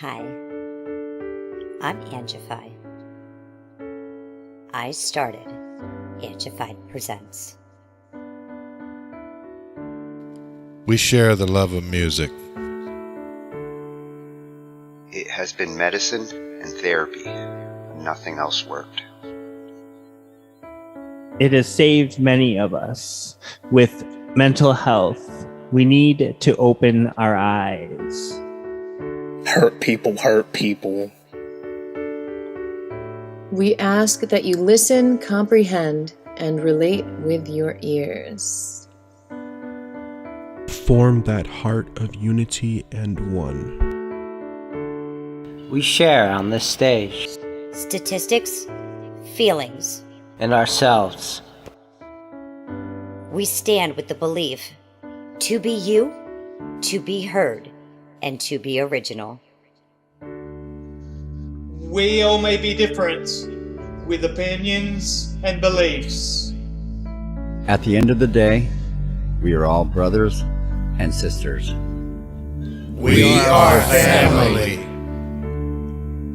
Hi, I'm Angified. I started Angified Presents. We share the love of music. It has been medicine and therapy. Nothing else worked. It has saved many of us. With mental health, we need to open our eyes. Hurt people hurt people. We ask that you listen, comprehend, and relate with your ears. Form that heart of unity and one. We share on this stage. Statistics, feelings, And ourselves. we stand with the belief to be you, to be heard, and to be original. We all may be different, with opinions and beliefs. At the end of the day, we are all brothers and sisters. We are family.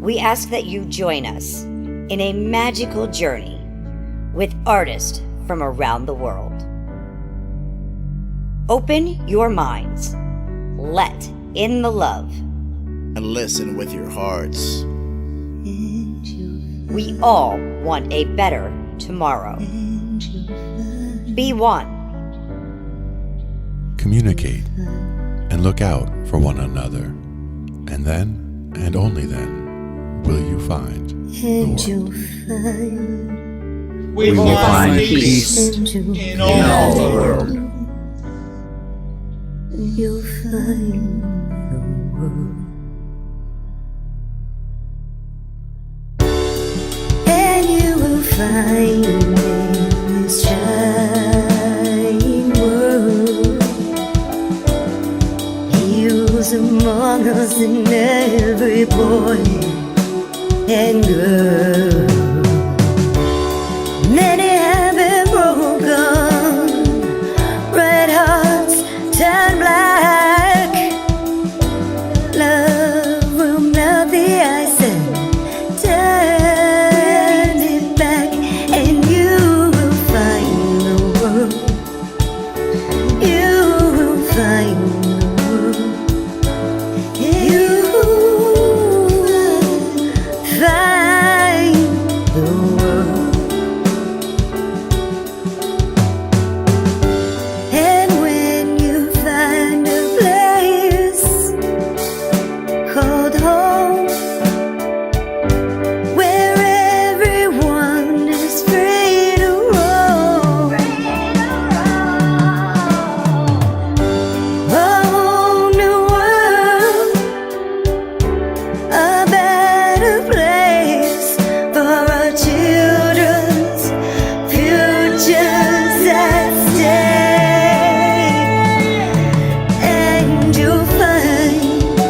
We ask that you join us in a magical journey with artists from around the world. Open your minds, let in the love, and listen with your hearts. We all want a better tomorrow. Be one. Communicate and look out for one another. And then, and only then, will you find the world. We will find peace in all the world. You'll find the world. And you will find in this shining world. He was among us in every boy and girl. Many have been broken, red hearts turn black. Love will melt the ice and turn it back, and you will find the world. You will find the world. You will find the world. And when you find a place called home, where everyone is free to roam, a whole new world, a better place for our children's futures at stake. And you'll find,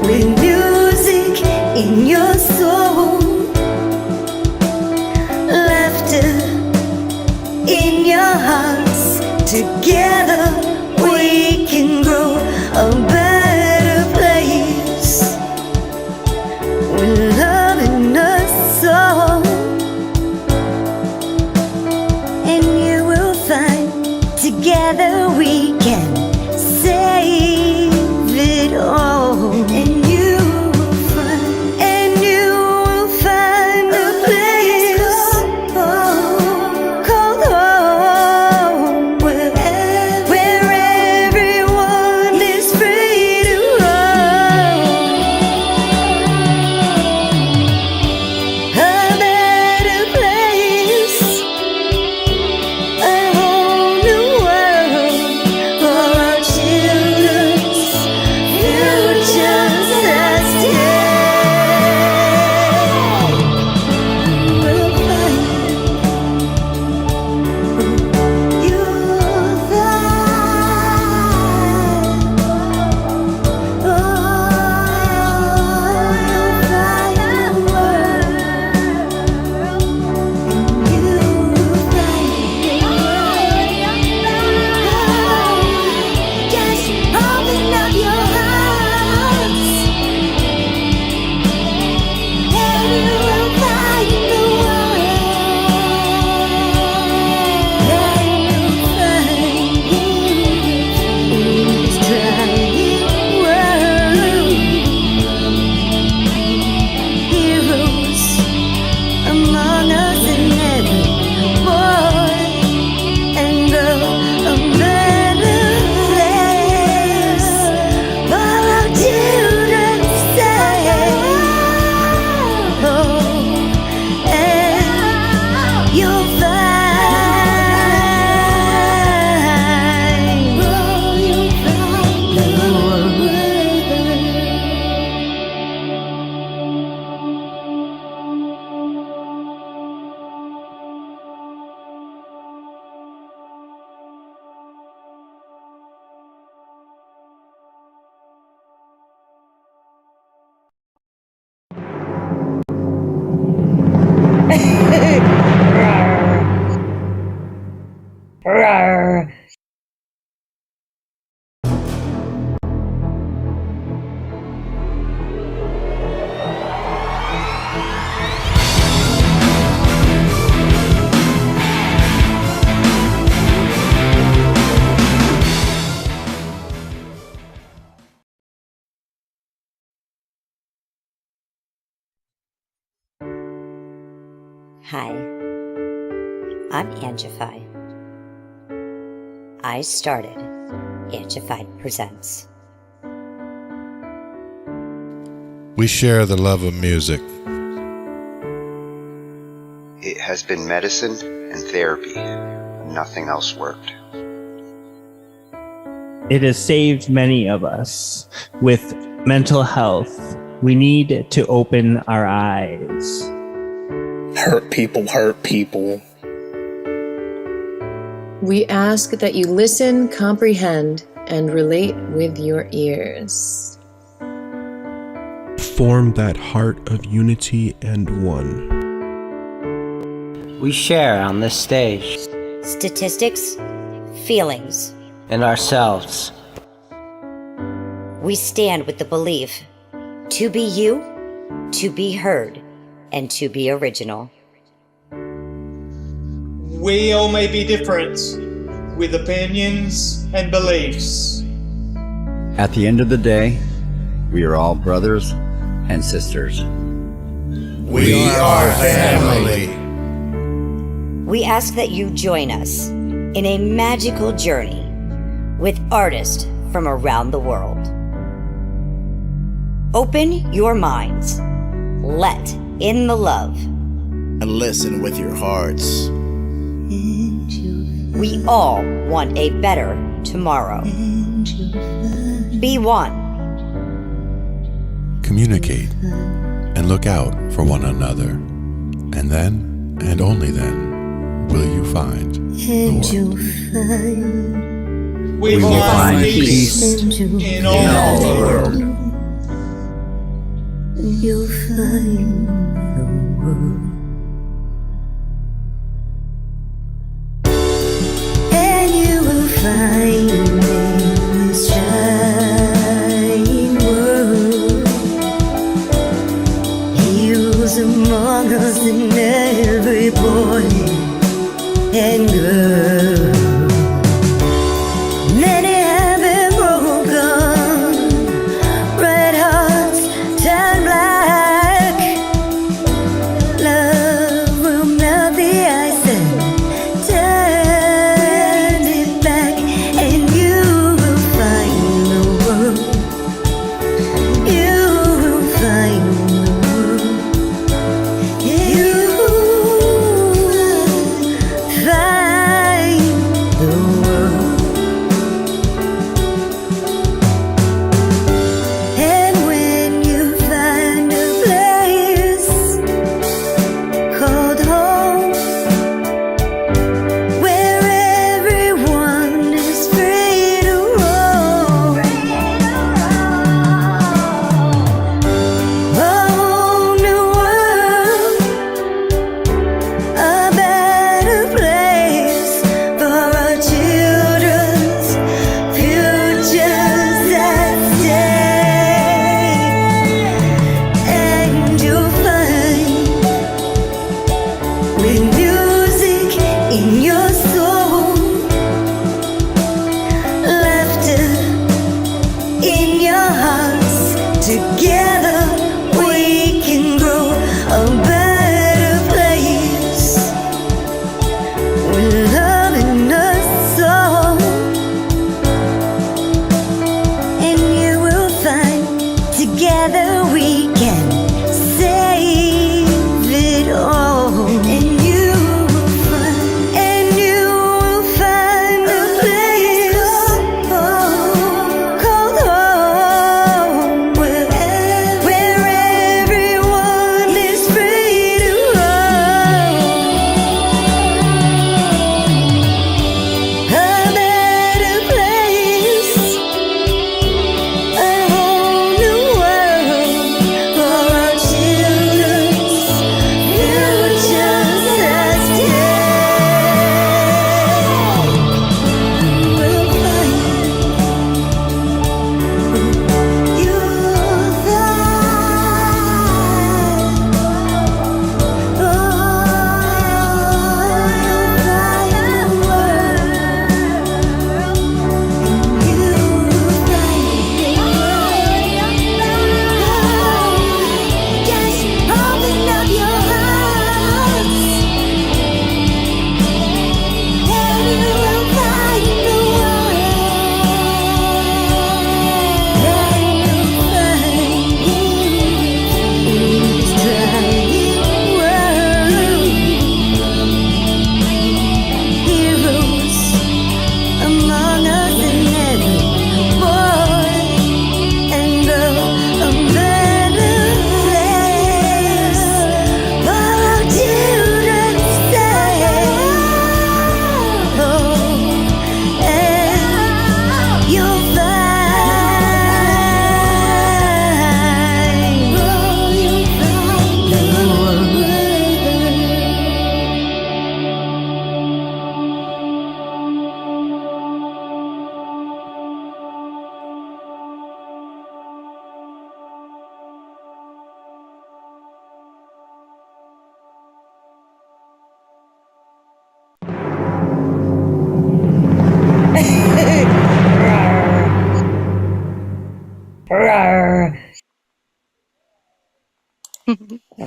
with music in your soul, laughter in your hearts, together we can grow a better place, with love in us all. And you will find, together we can save it all. And you will find a place called home, where everyone is free to roam, a better place, a whole new world, Rawr. Hi, I'm Angified. I started Angified Presents. We share the love of music. It has been medicine and therapy. Nothing else worked. It has saved many of us. With mental health, we need to open our eyes. Hurt people hurt people. We ask that you listen, comprehend, and relate with your ears. Form that heart of unity and one. We share on this stage. Statistics, feelings. And ourselves. We stand with the belief to be you, to be heard, and to be original. We all may be different, with opinions and beliefs. At the end of the day, we are all brothers and sisters. We are family. We ask that you join us in a magical journey with artists from around the world. Open your minds. Let in the love. And listen with your hearts. We all want a better tomorrow. Be one. Communicate and look out for one another. And then, and only then, will you find the world. We will find peace in all the world. You'll find the world. And you will find in this shining world. Heroes among us and every boy and girl. Many have been broken, red hearts turn black. Love will melt the ice and turn it back, and you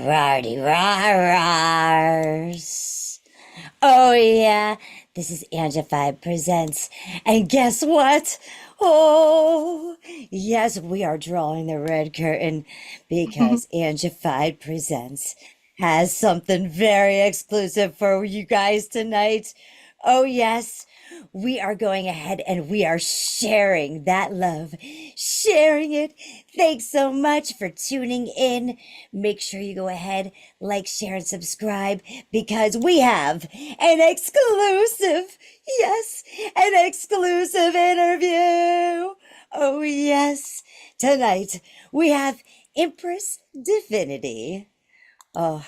Rardy rars. Oh yeah, this is Angified Presents. And guess what? Oh, yes, we are drawing the red curtain because Angified Presents has something very exclusive for you guys tonight. Oh yes, we are going ahead and we are sharing that love, sharing it. Thanks so much for tuning in. Make sure you go ahead, like, share, and subscribe because we have an exclusive, yes, an exclusive interview. Oh, yes. Tonight we have Impress Divinity. Oh,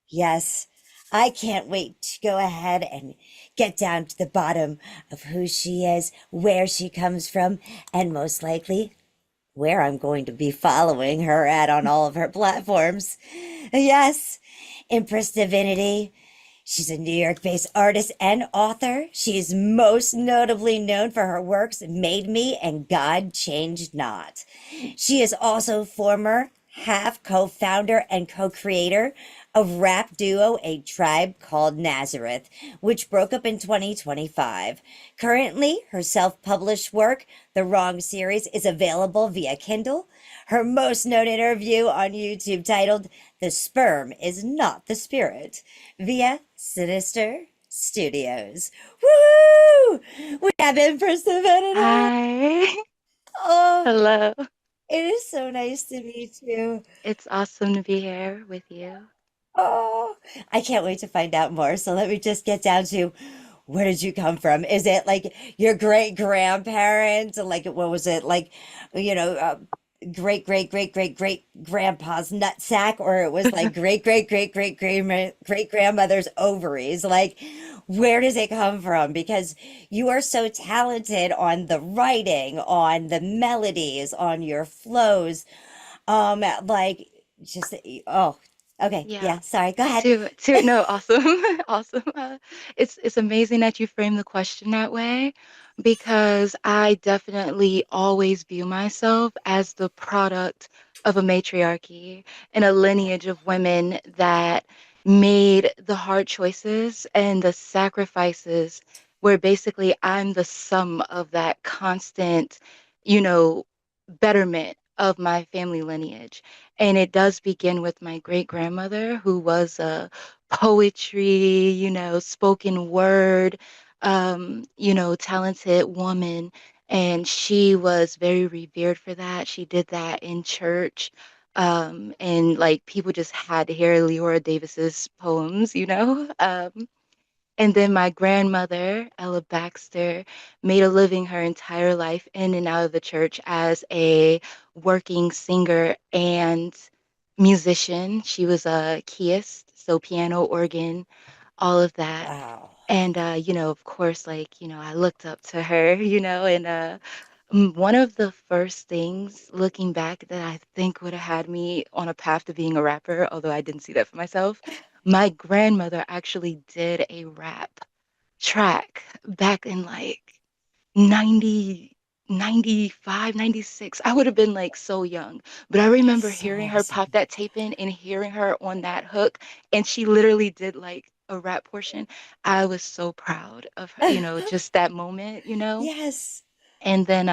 yes. I can't wait to go ahead and get down to the bottom of who she is, where she comes from, and most likely where I'm going to be following her at on all of her platforms. Yes, Impress Divinity. She's a New York based artist and author. She is most notably known for her works MadeMe and GodChangeNot. She is also former half co-founder and co-creator of rap duo A Tribe Called Nazareth, which broke up in 2025. Currently, her self-published work, The Wrong Series, is available via Kindle. Her most known interview on YouTube titled The Sperm Is Not the Spirit via Saneter Studios. Woo! We have Impress Divinity. Hi. Oh, Hello. it is so nice to meet you. It's awesome to be here with you. Oh, I can't wait to find out more. So let me just get down to where did you come from? Is it like your great grandparents? Like, what was it like, great great grandpa's nutsack, or it was like great grandmother's ovaries? Like, where does it come from? Because you are so talented on the writing, on the melodies, on your flows. Like, just oh, okay, Yeah. yeah. Sorry, go ahead. No, awesome. Awesome. It's amazing that you frame the question that way because I definitely always view myself as the product of a matriarchy and a lineage of women that made the hard choices and the sacrifices where basically I'm the sum of that constant, you know, betterment of my family lineage. And it does begin with my great grandmother, who was a poetry, spoken word, talented woman. And she was very revered for that. She did that in church. And like people just had to hear Leora Davis's poems. And then my grandmother, Ella Baxter, made a living her entire life in and out of the church as a working singer and musician. She was a keyist, so piano, organ, all of that. Wow. And, of course, I looked up to her, and one of the first things looking back that I think would have had me on a path to being a rapper, although I didn't see that for myself, my grandmother actually did a rap track back in like 90, 95, 96. I would have been like so young, but I remember That's so hearing her awesome. pop that tape in and hearing her on that hook, and she literally did like a rap portion. I was so proud of her, just that moment. Yes. And then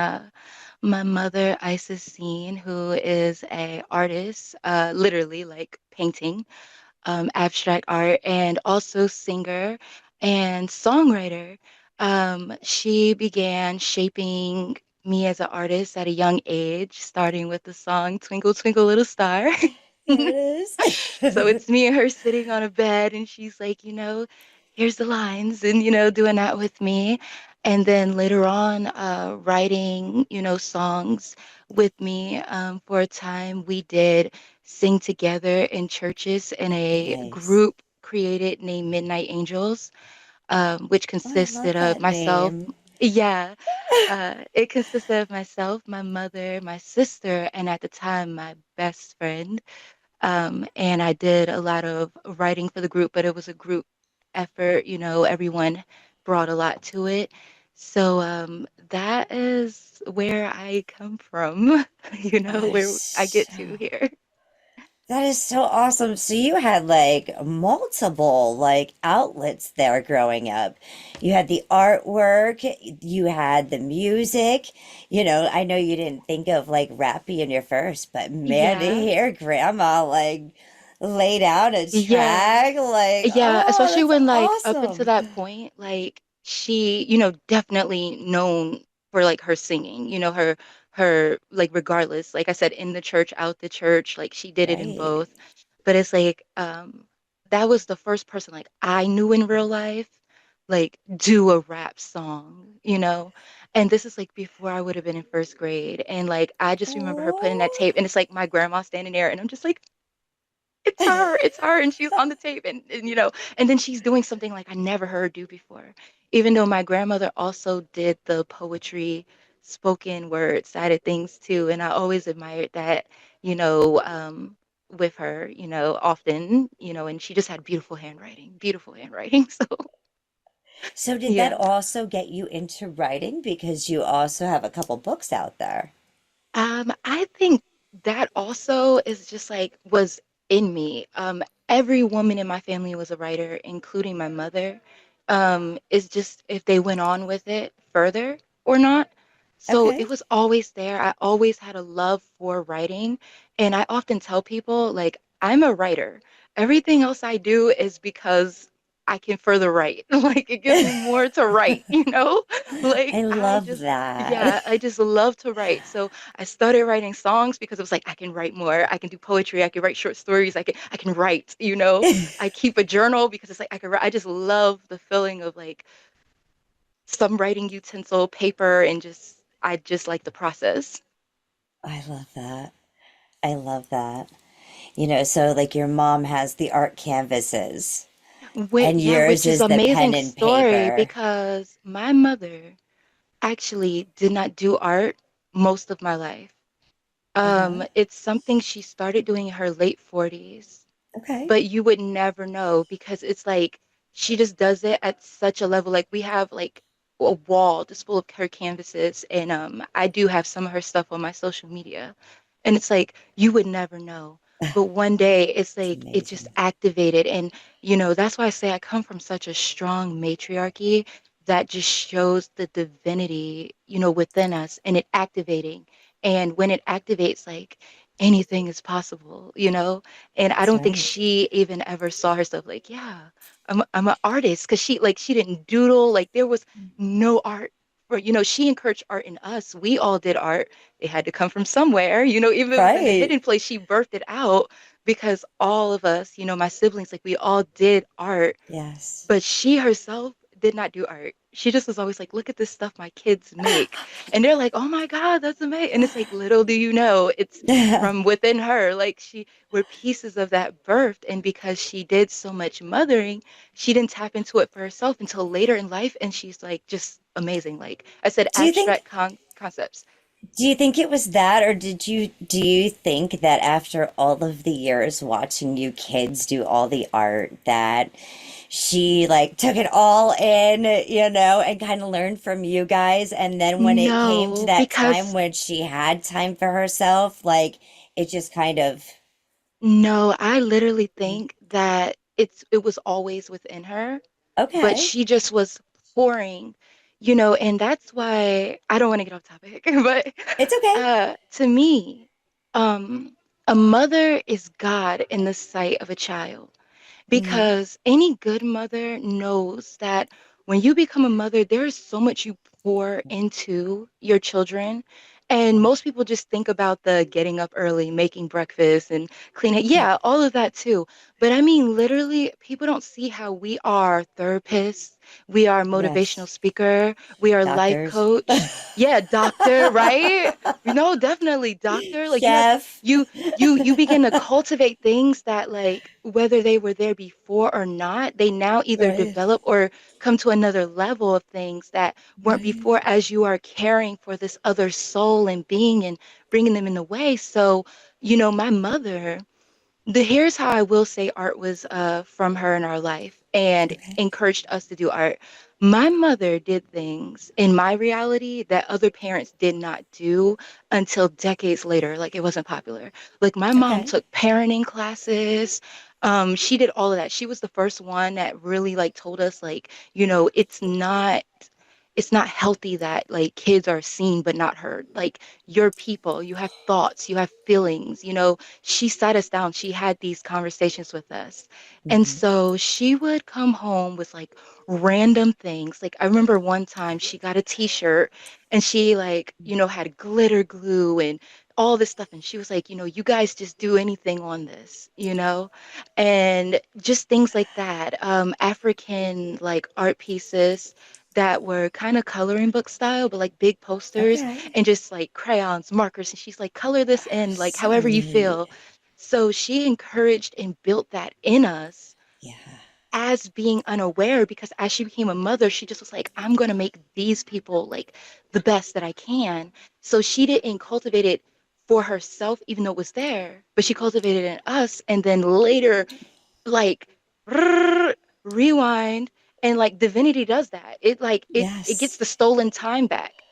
my mother, Isis Scene, who is a artist, literally like painting, abstract art, and also singer and songwriter. She began shaping me as an artist at a young age, starting with the song Twinkle, Twinkle, Little Star. There it is. So it's me and her sitting on a bed, and she's like, here's the lines, and, doing that with me. And then later on, writing, songs with me. For a time, we did sing together in churches in a Nice. group created named Midnight Angels, which Oh, I love consisted of that myself. name. Yeah, it consisted of myself, my mother, my sister, and at the time, my best friend. And I did a lot of writing for the group, but it was a group effort, everyone brought a lot to it. So that is where I come from, Oh, where I get so to here. That is so awesome. So you had like multiple like outlets there growing up. You had the artwork, you had the music. You know, I know you didn't think of like rap being your first, but man, to Yeah. hear grandma like laid out a Yeah. track, like, Yeah, oh, especially that's when like up until awesome. that point, like she, definitely known for like her singing, her like regardless, like I said, in the church, out the church, like she did it in Right. both. But it's like that was the first person like I knew in real life like do a rap song. And this is like before I would have been in first grade. And like I just remember her putting that Oh. tape and it's like my grandma standing there and I'm just like it's her, and she's on the tape, and and then she's doing something like I never heard her do before. Even though my grandmother also did the poetry, spoken word side of things too, and I always admired that, with her, often, and she just had beautiful handwriting. So So did that yeah. also get you into writing because you also have a couple books out there? I think that also is just like was in me. Every woman in my family was a writer, including my mother. It's just if they went on with it further or not. So Okay. it was always there. I always had a love for writing, and I often tell people like I'm a writer. Everything else I do is because I can further write. Like it gives me more to write. I Like love that. yeah, I just love to write. So I started writing songs because it was like I can write more. I can do poetry. I can write short stories. I can write. I keep a journal because it's like I can write. I just love the feeling of like some writing utensil, paper, and I just like the process. I love that. I love that. You know, so like your mom has the art canvases and Yeah, yours which is is the pen amazing and story paper. because my mother actually did not do art most of my life. Uh-huh. It's something she started doing in her late 40s, Okay. but you would never know because it's like she just does it at such a level. Like we have like a wall just full of her canvases, and I do have some of her stuff on my social media, and it's like you would never know. But one day it's It's like it just amazing. activated, and that's why I say I come from such a strong matriarchy that just shows the divinity, within us, and it activating. And when it activates, like anything is possible. And I That's don't think right. she even ever saw herself like, yeah, I'm an artist because she didn't doodle. Like there was no art she encouraged art in us. We all did art. It had to come from somewhere. Even if it was in a Right. hidden place, she birthed it out because all of us, my siblings, like we all did art, Yes. but she herself did not do art. She just was always like, look at this stuff my kids make. And they're like, oh my God, that's amazing. And it's like, little do you know, it's from within her. Like we're pieces of that birthed. And because she did so much mothering, she didn't tap into it for herself until later in life. And she's like, just amazing. Like I said, Do you think abstract concepts. Do you think it was that, or do you think that after all of the years watching you kids do all the art that she like took it all in, you know, and kind of learned from you guys, and then when it came to No, that time because when she had time for herself, like it just kind of no, I literally think that it was always within her, but okay. she just was pouring, and that's why I don't want to get off topic, but It's okay. to me, a mother is God in the sight of a child. Hmm. Because any good mother knows that when you become a mother, there's so much you pour into your children. And Yeah. most people just think about the getting up early, making breakfast and cleaning. Yeah, all of that too. But I mean, literally, people don't see how we are therapists, we are motivational Yes. speaker, we are life Doctors. coach. Yeah, doctor, right? No, definitely doctor. Like Chef. you begin to cultivate things that like whether they were there before or not, they now either Right. develop or come to another level of things that weren't Right. before as you are caring for this other soul and being and bringing them in the way. So my mother, here's how I will say art was from her in our life. and Okay. encouraged us to do art. My mother did things in my reality that other parents did not do until decades later. Like it wasn't popular. Like my mom Okay. took parenting classes. She did all of that. She was the first one that really like told us like, it's not healthy that like kids are seen but not heard. Like you're people, you have thoughts, you have feelings, she sat us down, she had these conversations with us. And Mm-hmm. so she would come home with like random things. Like I remember one time she got a t-shirt and she like, had glitter glue and all this stuff. And she was like, you guys just do anything on this. And just things like that. African like art pieces that were kind of coloring book style, but like big posters Okay. and just like crayons, markers. And she's like, color this in like So however you neat. feel. So she encouraged and built that in us Yeah. as being unaware, because as she became a mother, she just was like, I'm going to make these people like the best that I can. So she didn't cultivate it for herself, even though it was there, but she cultivated it in us. And then later, like rewind, and like Divinity does that. It gets Yes. the stolen time back.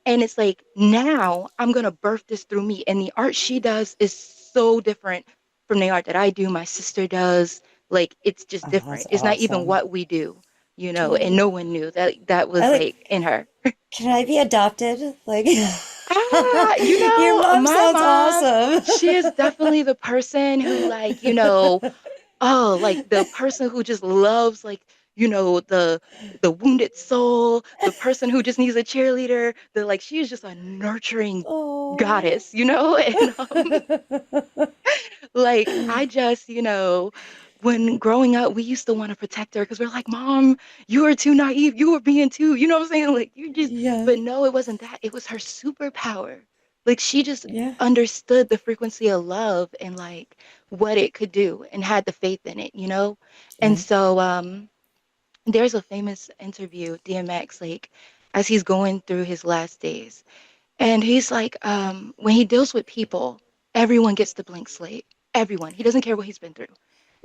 And it's like, now I'm gonna birth this through me. And the art she does is so different from the art that I do, my sister does. Like it's just Oh, that's different. It's not even awesome. what we do, and Can no one knew that I was like? like in her. Can I be adopted? Like, your Ah, mom my sounds mom, awesome. she is definitely the person who oh, like the person who just loves like, the wounded soul, the person who just needs a cheerleader, she is just a nurturing Oh. goddess. And like I just, when growing up, we used to want to protect her because we're like, Mom, you are too naive. You were being too, you know what I'm saying? Like you just, Yeah. but no, it wasn't that. It was her superpower. Like she just Yeah. understood the frequency of love and like what it could do and had the faith in it. And Yeah. so there's a famous interview, DMX, like as he's going through his last days. And he's like, when he deals with people, everyone gets the blank slate. Everyone. He doesn't care what he's been through.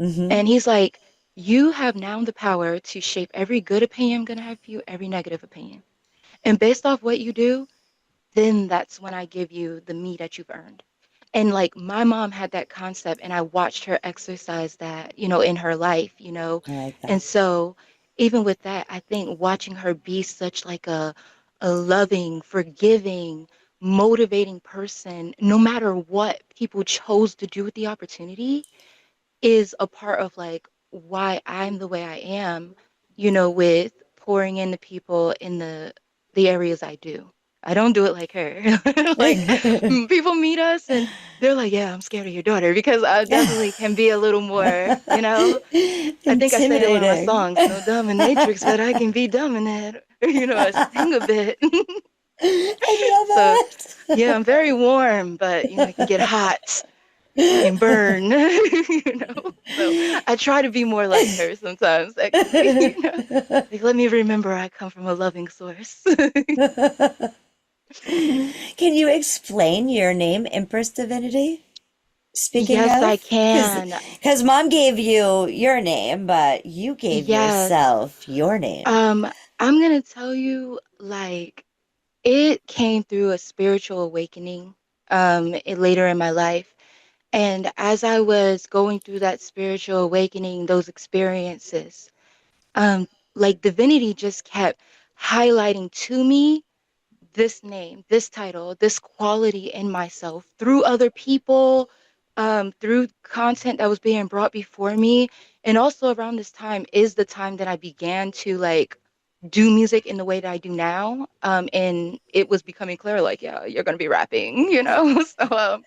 Mm-hmm. And he's like, you have now the power to shape every good opinion I'm going to have for you, every negative opinion. And based off what you do, then that's when I give you the me that you've earned. And like my mom had that concept, and I watched her exercise that, in her life. I like And that. so even with that, I think watching her be such like a loving, forgiving, motivating person, no matter what people chose to do with the opportunity, is a part of like why I'm the way I am, with pouring into people in the areas I do. I don't do it like her. Like people meet us and they're like, "Yeah, I'm scared of your daughter," because I definitely can be a little more. I think I said in one of my Intimidating. songs, "No dominatrix, but I can be dominant." I sing a bit. I love So, it. yeah, I'm very warm, but I can get hot. I can burn, So I try to be more like her sometimes, actually. Like let me remember I come from a loving source. Can you explain your name, Impress Divinity? Speaking Yes, I of, can. because mom gave you your name, but you gave Yes. yourself your name. Um, I'm gonna tell you, like, it came through a spiritual awakening, later in my life. And as I was going through that spiritual awakening, those experiences, um, like divinity just kept highlighting to me this name, this title, this quality in myself through other people, through content that was being brought before me. And also around this time is the time that I began to like do music in the way that I do now. And it was becoming clear, like, yeah, you're gonna be rapping. So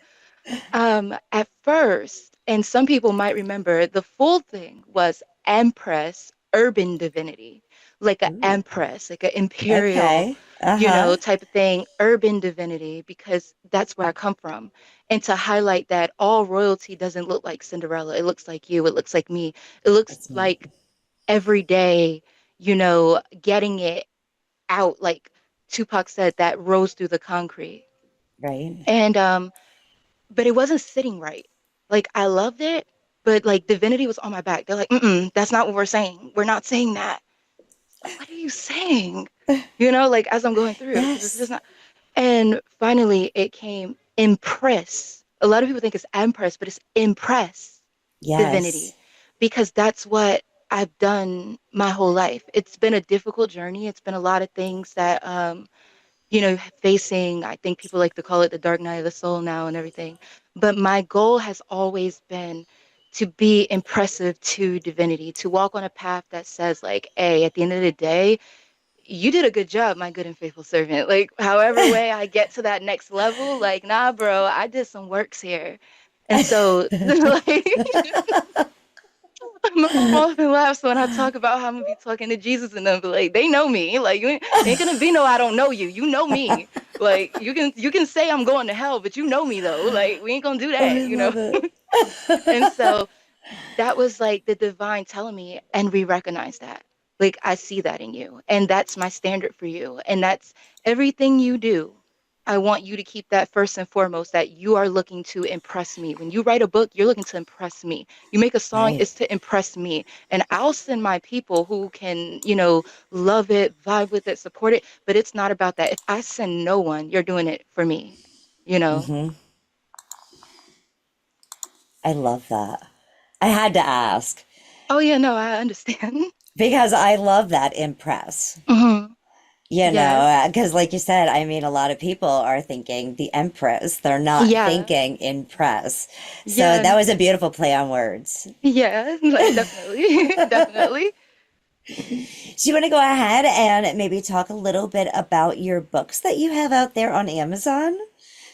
at first, and some people might remember, the full thing was Empress Urban Divinity, like an Ooh. empress, like an imperial, Okay. Uh-huh. type of thing, urban divinity, because that's where I come from. And to highlight that all royalty doesn't look like Cinderella. It looks like you. It looks like me. It looks That's neat. like every day, getting it out, like Tupac said, that rose through the concrete. Right. And but it wasn't sitting right. Like I loved it, but like divinity was on my back. They're like, that's not what we're saying. We're not saying that. What are you saying? Like as I'm going through, because it's Yes. just not. And finally, it came Impress. A lot of people think it's Empress, but it's Impress Yes. Divinity, because that's what I've done my whole life. It's been a difficult journey. It's been a lot of things that, facing, I think people like to call it the dark night of the soul now and everything. But my goal has always been to be impressive to divinity, to walk on a path that says, like, hey, at the end of the day, you did a good job, my good and faithful servant. Like, however way I get to that next level, like, nah, bro, I did some works here. And so, like, my mom often laughs when I talk about how I'm gonna be talking to Jesus and them, but like, they know me. Like, you ain't gonna be no, I don't know you. You know me. Like, you can say I'm going to hell, but you know me though. Like, we ain't gonna do Oh, that, I love it. And so that was like the divine telling me, and we recognize that. Like, I see that in you, and that's my standard for you, and that's everything you do. I want you to keep that first and foremost, that you are looking to impress me. When you write a book, you're looking to impress me. You make a song, Right. it's to impress me. And I'll send my people who can, love it, vibe with it, support it. But it's not about that. If I send no one, you're doing it for me, you know? Mm-hmm. I love that. I had to ask Oh, yeah, no, I understand. because I love that impress. Hmm. Yes. Because like you said, I mean, a lot of people are thinking the Empress. They're not Yeah. thinking impress. So that Yeah. was a beautiful play on words. Yeah, like definitely. Definitely. So you want to go ahead and maybe talk a little bit about your books that you have out there on Amazon?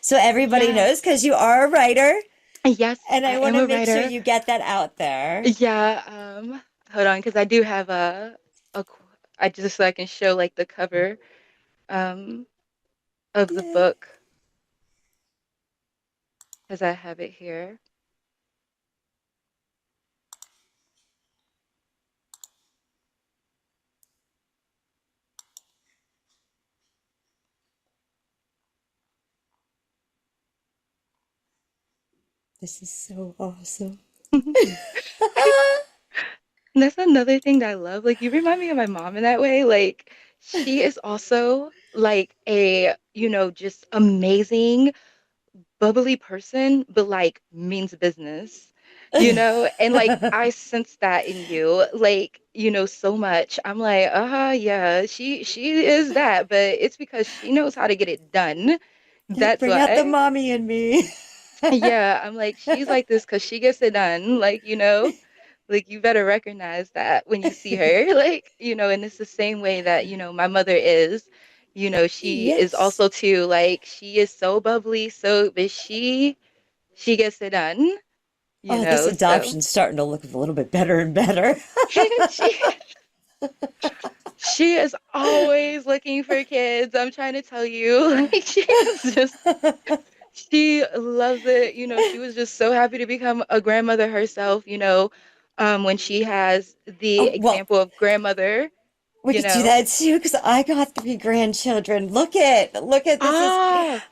So everybody Yeah. knows because you are a writer, Yes, and I I want am to a make sure writer. you get that out there. Yeah, hold on, because I do have I just so I can show like the cover um of the Yeah. book, because I have it here. This is so awesome. That's another thing that I love. Like, you remind me of my mom in that way. Like, she is also like a, just amazing bubbly person, but like means business, and like I sense that in you, like, so much. I'm like, yeah, she is that, but it's because she knows how to get it done. That's Bring out the why. mommy in me. Yeah, I'm like, she's like this because she gets it done. Like, like you better recognize that when you see her, like, and it's the same way that, my mother is. She is Yes. also too, like, she is so bubbly, but she gets it done, Oh, this so adoption's starting to look a little bit better and better. she she is always looking for kids. I'm trying to tell you, like, she loves it. She was just so happy to become a grandmother herself, when she has the Oh, well, example of grandmother, we could do that too because I got 3 grandchildren. Look at this is Ah,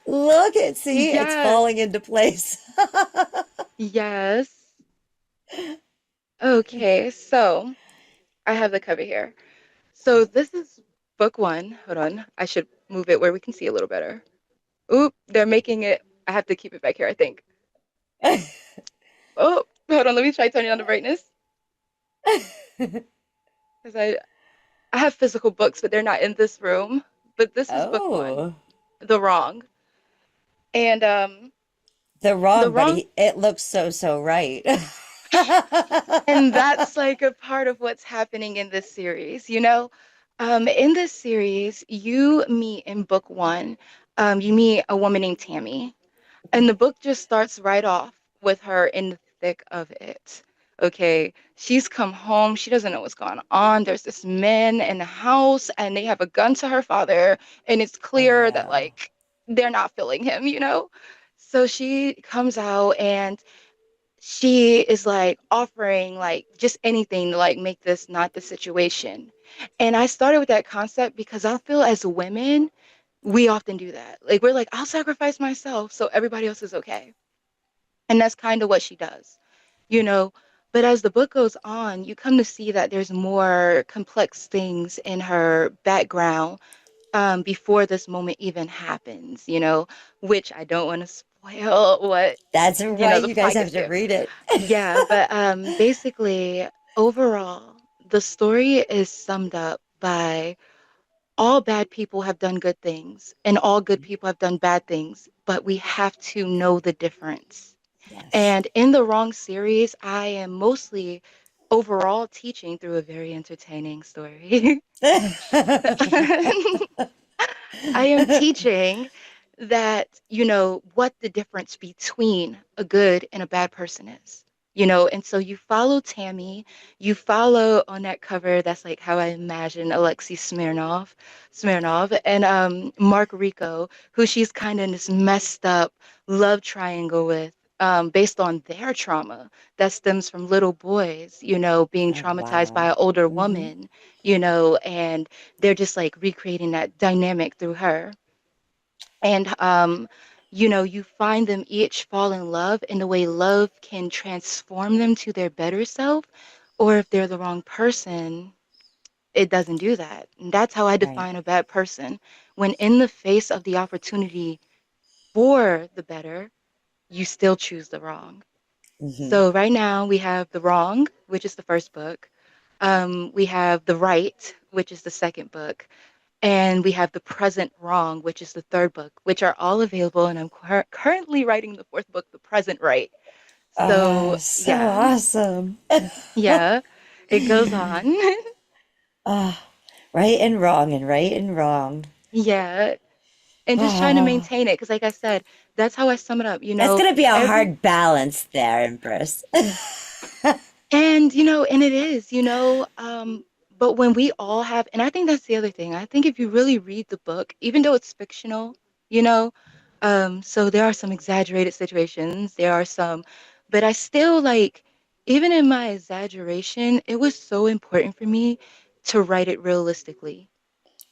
see, it's yes, falling into place. yes. Okay, so I have the cover here. So this is book one. Hold on. I should move it where we can see a little better. Oop, they're making it. I have to keep it back here, I think. Oh, hold on. Let me try turning on the brightness. Because I have physical books, but they're not in this room. But this is book one, Oh, The Wrong. And they're The wrong, but Wrong, it looks so right. and that's like a part of what's happening in this series, In this series, you meet in book one, you meet a woman named Tammy. And the book just starts right off with her in the thick of it. Okay, she's come home. She doesn't know what's going on. There's this man in the house, and they have a gun to her father, and it's Oh clear that no. like they're not feeling him. So she comes out and she is like offering like just anything to like make this not the situation. And I started with that concept because I feel as women, we often do that. Like we're like, I'll sacrifice myself so everybody else is okay. And that's kind of what she does. you know. But as the book goes on, you come to see that there's more complex things in her background before this moment even happens, which I don't want to spoil what, That's right. the You guys plot have gets to to. read it. Yeah, but basically, overall, the story is summed up by all bad people have done good things and all good people have done bad things, but we have to know the difference. Yes. And in the Wrong series, I am mostly overall teaching through a very entertaining story. I am teaching that, what the difference between a good and a bad person is. And so you follow Tammy, you follow on that cover, that's like how I imagine Alexei Smirnov, and Mark Rico, who she's kind of in this messed up love triangle with, based on their trauma that stems from little boys, being Oh, traumatized by wow. an older Hmm. woman, and they're just like recreating that dynamic through her. And you find them each fall in love in the way love can transform them to their better self, or if they're the wrong person, it doesn't do that. And that's how I Right. define a bad person. When in the face of the opportunity for the better, you still choose the wrong. Hmm. So right now we have The Wrong, which is the first book. We have The Right, which is the second book. And we have The Present Wrong, which is the third book, which are all available. And I'm currently writing the fourth book, The Present Right. So, So yeah, awesome. yeah, it goes on. Ah, right and wrong and right and wrong. Yeah. And just trying to Oh, maintain it. Because, like I said, that's how I sum it up. that's gonna be a Every hard balance there, Empress. And, and it is, but when we all have, and I think that's the other thing. I think if you really read the book, even though it's fictional, so there are some exaggerated situations, there are some, but I still like, even in my exaggeration, it was so important for me to write it realistically.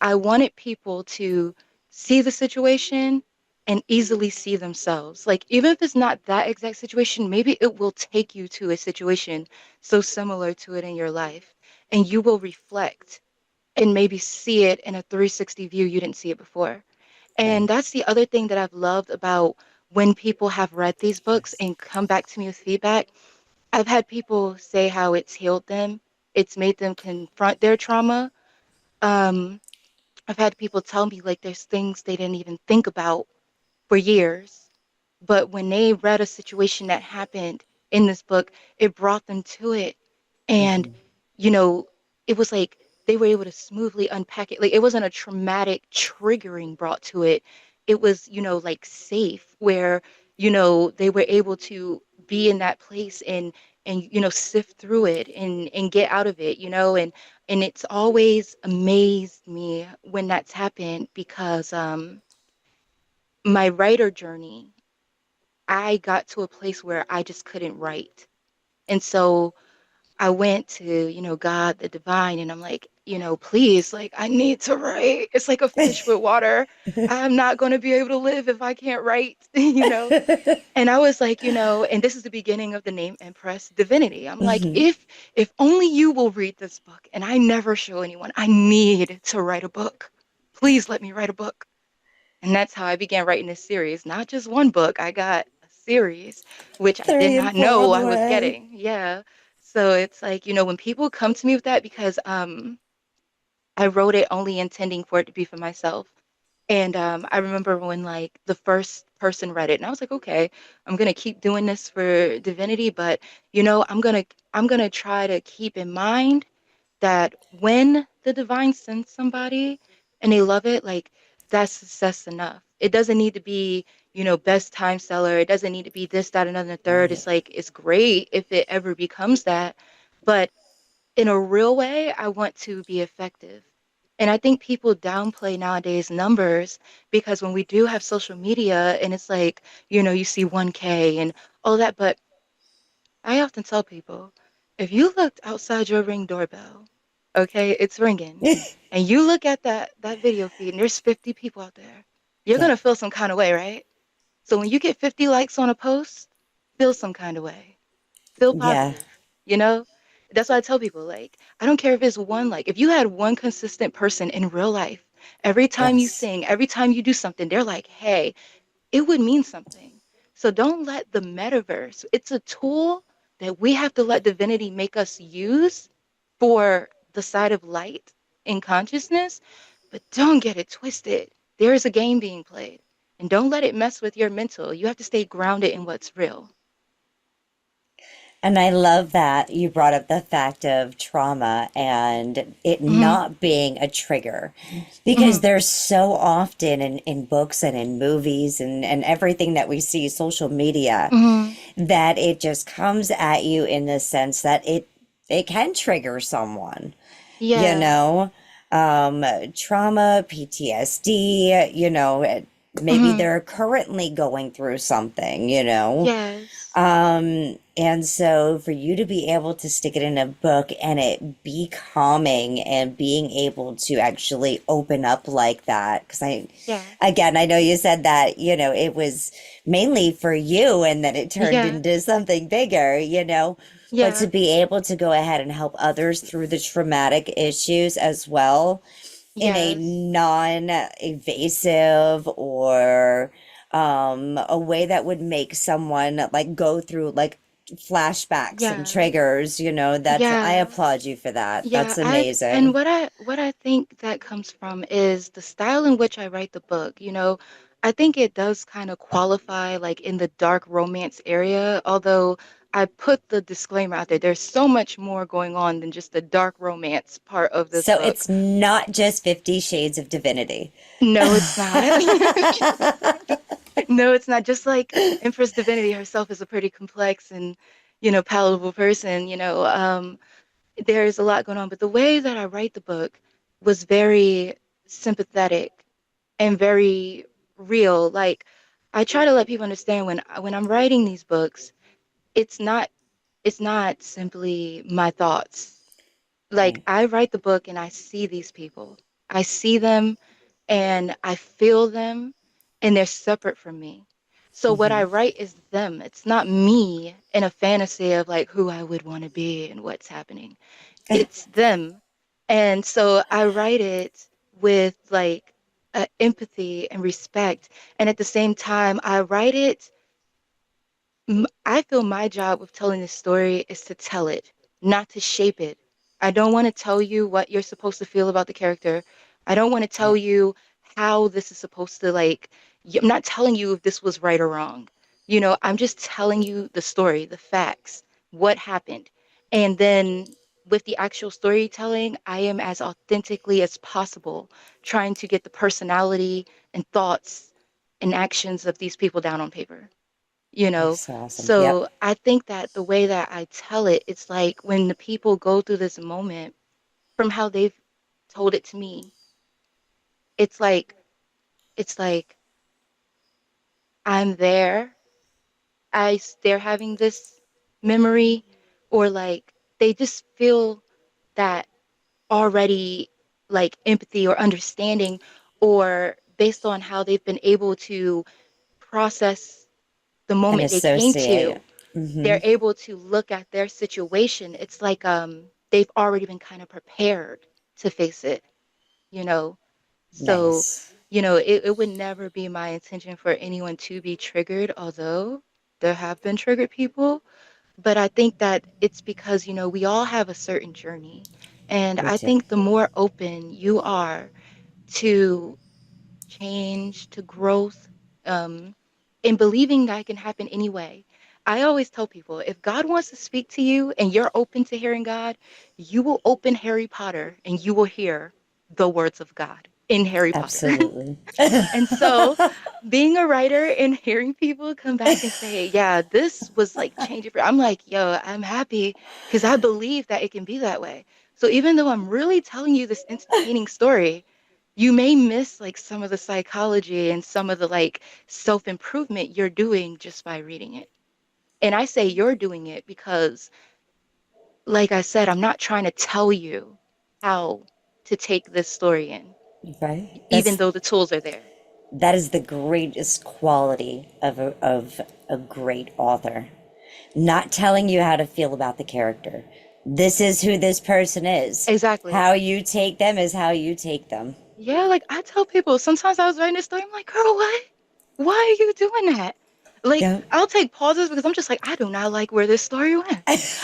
I wanted people to see the situation and easily see themselves. Like, even if it's not that exact situation, maybe it will take you to a situation so similar to it in your life, and you will reflect and maybe see it in a 360 view you didn't see it before. And Right. that's the other thing that I've loved about when people have read these books and come back to me with feedback. I've had people say how it's healed them, it's made them confront their trauma. Um, I've had people tell me like there's things they didn't even think about for years, but when they read a situation that happened in this book, it brought them to it. And, Hmm. you know, it was like they were able to smoothly unpack it. Like it wasn't a traumatic triggering brought to it. It was, like safe where, they were able to be in that place and sift through it and get out of it, and it's always amazed me when that's happened because my writer journey, I got to a place where I just couldn't write. And so I went to, God, the divine, and I'm like, please, like, I need to write. It's like a fish with water. I'm not going to be able to live if I can't write, And I was like, and this is the beginning of the name Impress Divinity. I'm like, Hmm. if only you will read this book and I never show anyone, I need to write a book. Please let me write a book. And that's how I began writing this series. Not just one book, I got a series, which I did Three and not four on know the I was way. getting. Yeah. So it's like, when people come to me with that, because I wrote it only intending for it to be for myself. And I remember when like the first person read it, and I was like, okay, I'm gonna keep doing this for Divinity, but I'm gonna try to keep in mind that when the divine sends somebody and they love it, like that's success enough. It doesn't need to be, best time seller. It doesn't need to be this, that, another, and the third. Right. It's like it's great if it ever becomes that, but in a real way, I want to be effective. And I think people downplay nowadays numbers because when we do have social media and it's like, you see 1K and all that, but I often tell people, if you looked outside your Ring doorbell, okay, it's ringing, and you look at that video feed and there's 50 people out there, you're Yeah. gonna feel some kind of way, right? So when you get 50 likes on a post, feel some kind of way. Feel Yeah. positive, you know? That's why I tell people, like, I don't care if it's one, like, if you had one consistent person in real life, every time you Yes. sing, every time you do something, they're like, hey, it would mean something. So don't let the metaverse, it's a tool that we have to let divinity make us use for the side of light in consciousness, but don't get it twisted. There is a game being played, and don't let it mess with your mental. You have to stay grounded in what's real. And I love that you brought up the fact of trauma and it Mm-hmm. not being a trigger. Because Mm-hmm. there's so often in books and in movies and everything that we see, social media, Mm-hmm. that it just comes at you in the sense that it can trigger someone, you Yeah. know, um, trauma, PTSD, maybe Mm-hmm. they're currently going through something, you know. Yes. And so for you to be able to stick it in a book and it be calming and being able to actually open up like that, because Yeah. again, I know you said that, it was mainly for you and then it turned Yeah. into something bigger, but to Yeah. be able to go ahead and help others through the traumatic issues as well in a Yes. non-evasive or a way that would make someone like go through like flashbacks and Yeah. triggers, I Yeah. applaud you for that. Yeah, That's and amazing. what I think that comes from is the style in which I write the book. I think it does kind of qualify like in the dark romance area, although I put the disclaimer out there. There's so much more going on than just the dark romance part of this So book. it's not just 50 Shades of Divinity. No, it's not. No, it's not. Just like Empress Divinity herself is a pretty complex and, palatable person, there's a lot going on, but the way that I write the book was very sympathetic and very real. Like I try to let people understand when I'm writing these books, it's not it's not simply my thoughts. Like Right. I write the book and I see these people. I see them and I feel them and they're separate from me. So what I Hmm. write is them. It's not me in a fantasy of like who I would want to be and what's happening. It's them. And so I write it with like empathy and respect. And at the same time, I write it I feel my job with telling this story is to tell it, not to shape it. I don't want to tell you what you're supposed to feel about the character. I don't want to tell Yeah. you how this is supposed to I'm not telling you if this was right or wrong. I'm just telling you the story, the facts, what happened. And then with the actual storytelling, I am as authentically as possible trying to get the personality and thoughts and actions of these people down on paper you know That's awesome. Yep. so I think that the way that I tell it, it's like when the people go through this moment from how they've told it to me, it's like it's like I'm there as they're having this memory, or like they just feel that already, like empathy or understanding, or based on how they've been able to process the And moment they came associate. to. Hmm. They're able to look at their situation. It's like they've already been kind of prepared to face it, you know. So, Nice. it would never be my intention for anyone to be triggered, although there have been triggered people. But I think that it's because, we all have a certain journey. And We I do. think the more open you are to change, to growth, um, and believing that can happen anyway. I always tell people if God wants to speak to you and you're open to hearing God, you will open Harry Potter and you will hear the words of God in Harry Potter. Absolutely. And so, being a writer and hearing people come back and say, yeah, this was like changing I'm like, yo, I'm happy because I believe that it can be that way. So, even though I'm really telling you this entertaining story, you may miss like some of the psychology and some of the like self-improvement you're doing just by reading it. And I say you're doing it because, like I said, I'm not trying to tell you how to take this story in, Right. even though the tools are there. That is the greatest quality of a great author. not telling you how to feel about the character. This is who this person is. Exactly. How you take them is how you take them. Yeah, like I tell people, sometimes I was writing a story, I'm like, girl, what? Why are you doing that? Like, Yeah. I'll take pauses because I'm just like, I do not like where this story went.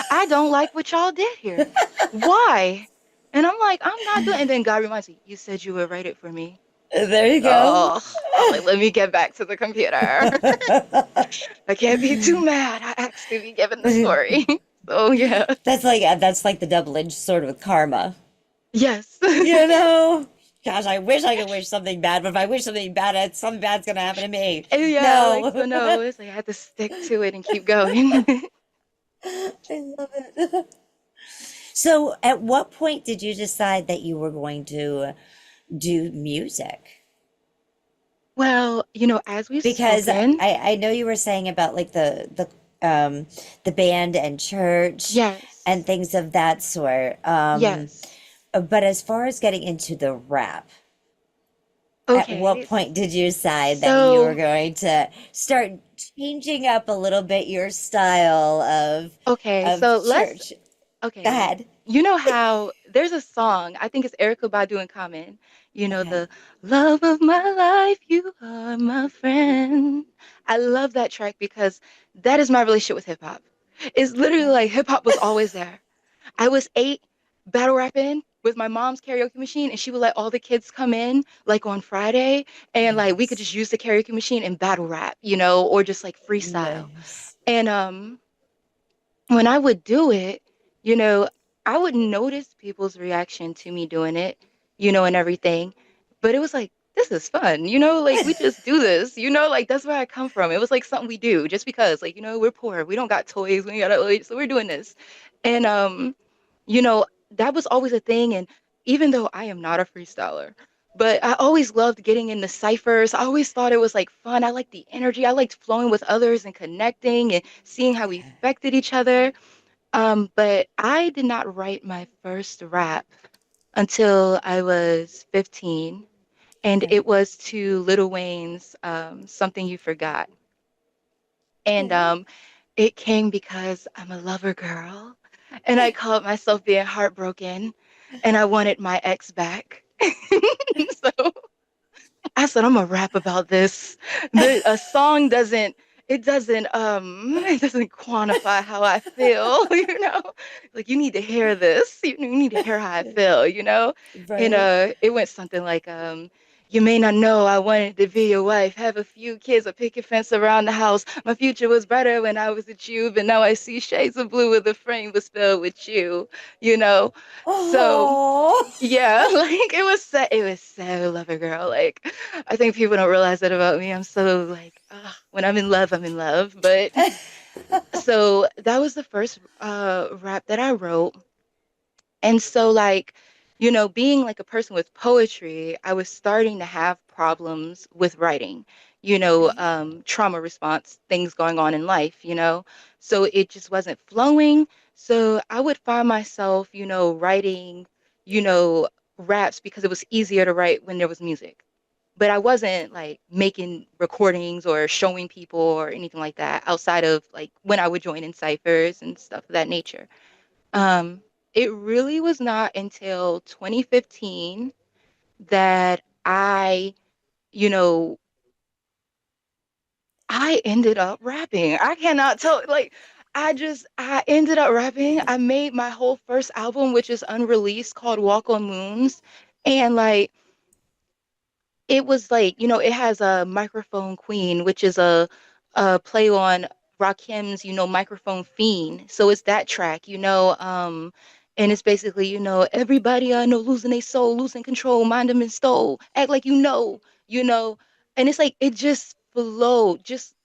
I don't like what y'all did here. Why? And I'm like, I'm not doing. And then God reminds me, you said you would write it for me. There you go. Oh, I'm like, let me get back to the computer. I can't be too mad. I asked to be given the story. So yeah. That's like the double-edged sword with karma. Yes. You know? Gosh, I wish I could wish something bad, but if I wish something bad, something bad's gonna happen to me. Yeah, No. like, so no, it's like I had to stick to it and keep going. I love it. So, at what point did you decide that you were going to do music? Well, as we've Because spoken, I know you were saying about like the band and church yes, and things of that sort. yes. But as far as getting into the rap, at what Okay, point did you decide that you were so going to start changing up a little bit your style okay, of so church? Go okay, ahead. you know how there's a song, I think it's Erica Badu and Common, Okay. the love of my life, you are my friend. I love that track because that is my relationship with hip hop. It's literally like hip hop was always there. I was 8 battle rapping with my mom's karaoke machine, and she would let all the kids come in like on Friday, and like we could Nice. just use the karaoke machine and battle rap, or just like freestyle. Nice. And when I would do it, you know, I would notice people's reaction to me doing it, and everything. But it was like, this is fun, like we just do this, like that's where I come from. It was like something we do just because, like, we're poor, we don't got toys, we got like, so we're doing this. And you know, that was always a thing. And even though I am not a freestyler, but I always loved getting in the ciphers. I always thought it was like fun. I liked the energy. I liked flowing with others and connecting and seeing how we affected each other. But I did not write my first rap until I was 15, and Okay. it was to Lil Wayne's Something You Forgot. And Okay. it came because I'm a lover girl, and I called myself being heartbroken, and I wanted my ex back. So I said, I'm gonna rap about this. A song it doesn't quantify how I feel, Like you need to hear this. You need to hear how I feel. And Right. it went something like, you may not know I wanted to be your wife, have a few kids, a picket fence around the house. My future was better when I was with you, but now I see shades of blue where the frame was filled with you, you know. So Oh. yeah, like it was so lover girl. Like I think people don't realize that about me. I'm so like when I'm in love, I'm in love. But so that was the first rap that I wrote. And so like, being like a person with poetry, I was starting to have problems with writing, trauma response, things going on in life. So it just wasn't flowing. So I would find myself, writing, you know, raps because it was easier to write when there was music. But I wasn't like making recordings or showing people or anything like that outside of like when I would join in ciphers and stuff of that nature. Um, it really was not until 2015 that you know, I ended up rapping. I cannot tell, like, I ended up rapping. I made my whole first album, which is unreleased, called Walk on Moons. And like, it was like, it has a Microphone Queen, which is a play on Rakim's, Microphone Fiend. So it's that track, and it's basically, everybody I know losing their soul, losing control, mind them in stole, act like you know, and it's like it just flowed, just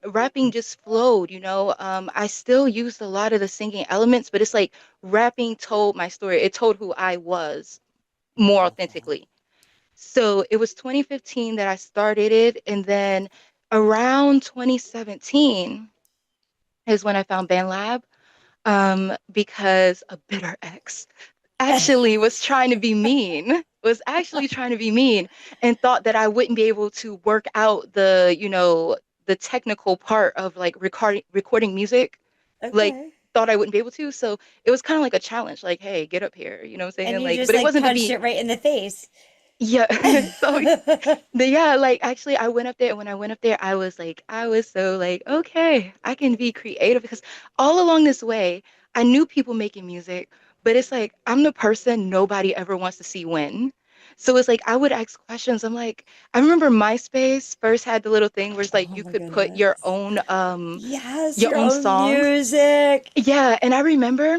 rapping just flowed, I still used a lot of the singing elements, but it's like rapping told my story. It told who I was more Love that. authentically. So it was 2015 that I started it. And then around 2017 is when I found BandLab, because a bitter ex actually was trying to be mean, was actually trying to be mean and thought that I wouldn't be able to work out the technical part of like recording music, like Okay. thought I wouldn't be able to. So it was kind of like a challenge, like, hey, get up here, you know what I'm And saying? you Like, just but it like wasn't to punched be, it right in the face. yeah. So yeah, like actually I went up there, and when I went up there, I was so like, okay, I can be creative, because all along this way, I knew people making music, but it's like I'm the person nobody ever wants to see win. So it's like I would ask questions. I'm like, I remember MySpace first had the little thing where it's like Oh you my could put goodness. Yes, your your own own songs. music. Yeah, and I remember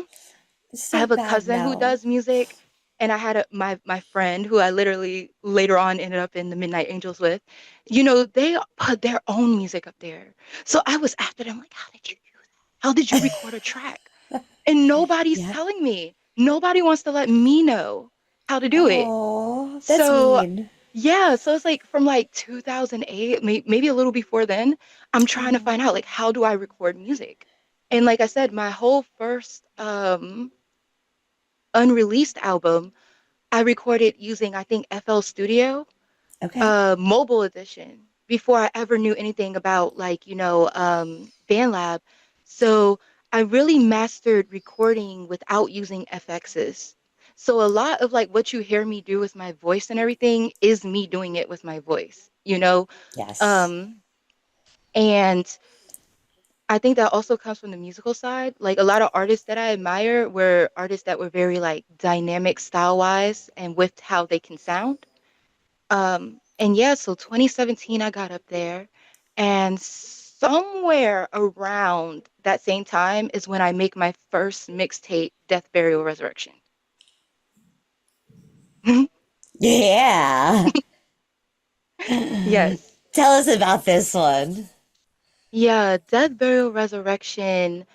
It's I so have a bad cousin who now. does music, and I had my friend who I literally later on ended up in the Midnight Angels with. You know, they put their own music up there. So I was after them like, how did you do that? How did you record a track? And nobody's Yeah. telling me. Nobody wants to let me know how to do it. Oh, that's So mean. yeah, so it's like from like 2008, maybe a little before then, I'm trying to find out like how do I record music? And like I said, my whole first unreleased album, I recorded using, I think, FL Studio, Okay. mobile edition, before I ever knew anything about like, BandLab. So I really mastered recording without using FXs. So a lot of like what you hear me do with my voice and everything is me doing it with my voice, you know? Yes. Um, and I think that also comes from the musical side. Like a lot of artists that I admire were artists that were very like dynamic style wise and with how they can sound. And yeah, so 2017 I got up there, and somewhere around that same time is when I make my first mixtape, Death, Burial, Resurrection. Yeah. Yes. Tell us about this one. Yeah, Death, Burial, Resurrection.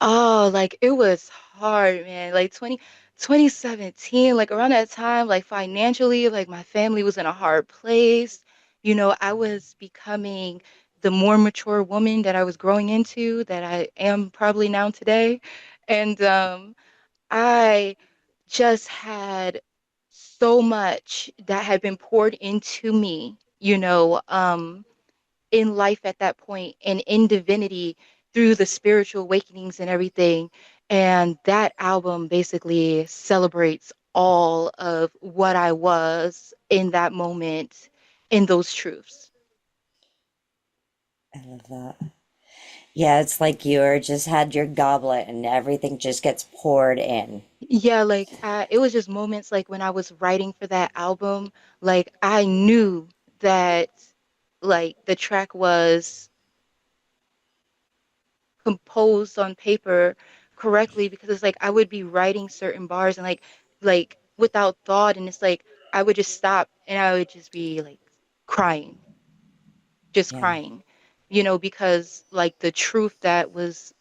Oh, like it was hard, man. Like 2017, like around that time, like financially, like my family was in a hard place. You know, I was becoming the more mature woman that I was growing into, that I am probably now today. And I just had so much that had been poured into me, in life at that point and in divinity through the spiritual awakenings and everything. And that album basically celebrates all of what I was in that moment in those truths. I love that. Yeah, it's like you're just had your goblet and everything just gets poured in. Yeah, like it was just moments like when I was writing for that album, like I knew that like the track was composed on paper correctly, because it's like I would be writing certain bars and like without thought, and it's like I would just stop and I would just be like crying, just Yeah. crying, because like the truth that was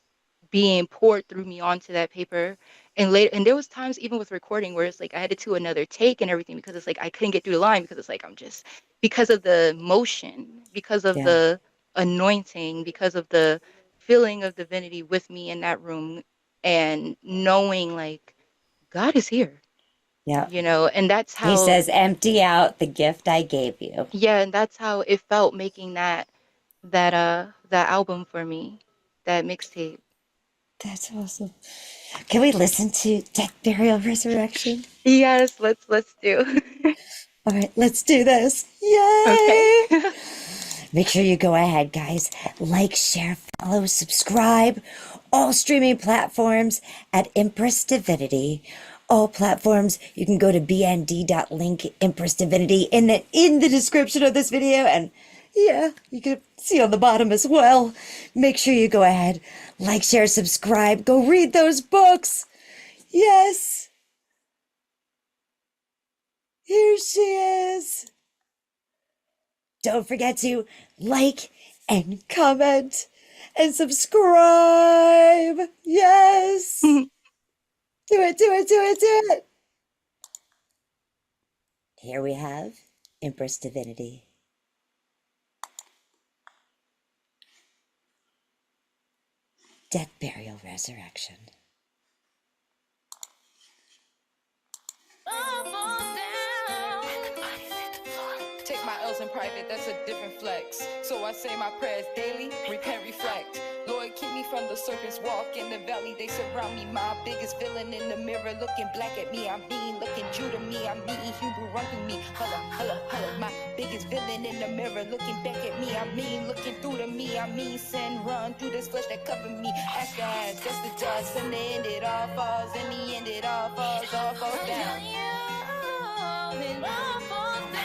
being poured through me onto that paper. And later, and there was times even with recording where it's like I had to do another take and everything, because it's like I couldn't get through the line, because it's like I'm just, because of the motion, because of Yeah. the anointing, because of the feeling of divinity with me in that room, and knowing like God is here, Yeah. and that's He how, says, empty out the gift I gave you. yeah, and that's how it felt making that album for me, that mixtape. That's awesome. Can we listen to Death, Burial, Resurrection? Yes, let's do. All right, let's do this. Okay. Yay! Make sure you go ahead, guys. Like, share, follow, subscribe. All streaming platforms at Impress Divinity. All platforms. You can go to bnd.link Impress Divinity in the description of this video, and yeah, you can see on the bottom as well. Make sure you go ahead, like, share, subscribe. Go read those books. Yes. Here she is. Don't forget to like and comment and subscribe. Yes. Do it, do it, do it, do it. Here we have Empress Divinity. Death, Burial, Resurrection. Take my L's in private, that's a different flex. So I say my prayers daily, repent, reflect. Lord, keep me from the serpent's walk in the valley. They surround me, my biggest villain in the mirror, looking black at me. I'm mean, looking Jew to me. I'm mean, Hebrew run through me. Holla, my biggest villain in the mirror, looking back at me. I'm mean, looking through to me. I'm mean, sin run through this flesh that covered me. Ask God, just the dust, and the end it all falls. In the end it all falls down.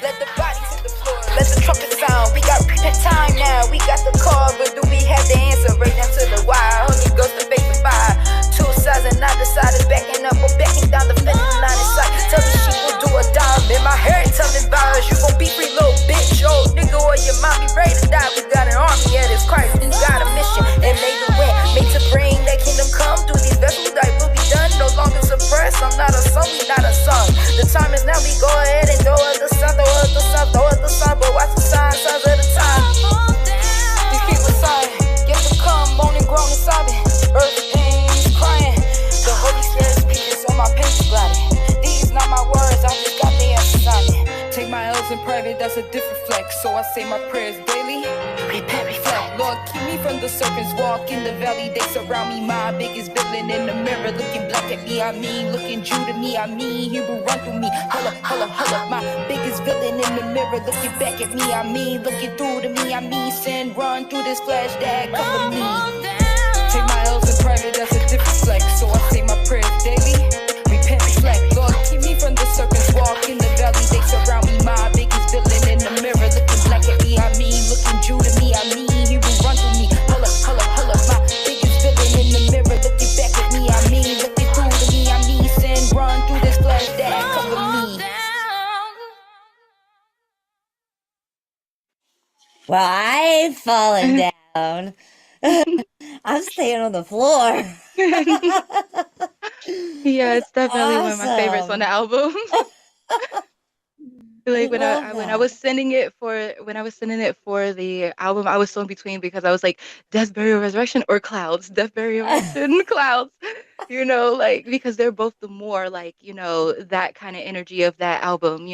Let the bodies hit the floor, let the trumpet sound. We got the time now, we got the call, but do we have the answer? Right down to the wire, Holy Ghost to face the fire. Two sides and I decided backing up or backing down the finish line in sight. Tell the sheep will do a dime in my hair, telling virus. You gon' be free, little bitch, old nigga, or your mom be ready to die. We got an army at his Christ, we got a mission, and made the win, made to bring that kingdom come through these vessels. That will be done, no longer suppressed. I'm not a son, we not a son. The time is now, we go ahead and throw us the sun, throw us the sun, throw us the sun, but watch the signs of the time. These people sighing, get to come, moaning, groaning, sobbing. Earth pains, crying. The Holy Spirit speaking, so my pen is blotting. These not my words, I just got the answers on it. Take my L's in private, that's a different flex. So I say my prayers daily, repent, reflect. Lord, keep me from the serpent's walk in the valley. They surround me, my biggest villain in the mirror, looking black at me. I mean, looking Jew to me. I mean, Hebrew run through me. Holla, my biggest villain in the mirror, looking back at me. I mean, looking through to me. I mean, sin run through this flesh that cover me. Take my L's in private, that's a different flex. So I say my prayers daily, repent, reflect. Lord, keep me from the serpent's walk in the valley. They surround me, my biggest villain in the mirror, looking black at me. I mean, looking Jew to me. I mean, Hebrew run through me. Holla, my biggest villain in the mirror, looking back at me. I mean, looking through to me. I mean, sin run through this flesh that cover me. Well, I ain't falling down. I'm staying on the floor. Yeah, it's definitely one of my favorites on the Awesome. album. Like when Love I was that. sending it for the album, I was so in between because I was like, Death, Burial, Resurrection or Clouds, Death, Burial, Resurrection, Clouds, like because they're both the more like that kind of energy of that album,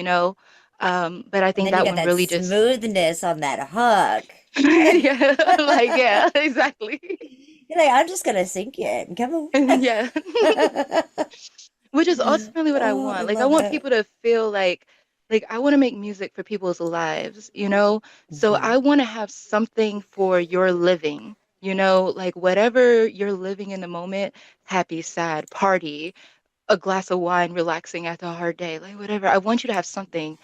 but I And think then you that got one that really just smoothness on that hook. yeah, like yeah, exactly. You're like, I'm just gonna sink in. Come on. Yeah. Which is ultimately what I Oh, I want. Like I love want it. people to feel like I want to make music for people's lives. So Mhm. I want to have something for your living, like whatever you're living in the moment, happy, sad, party, a glass of wine, relaxing after a hard day, like whatever. I want you to have something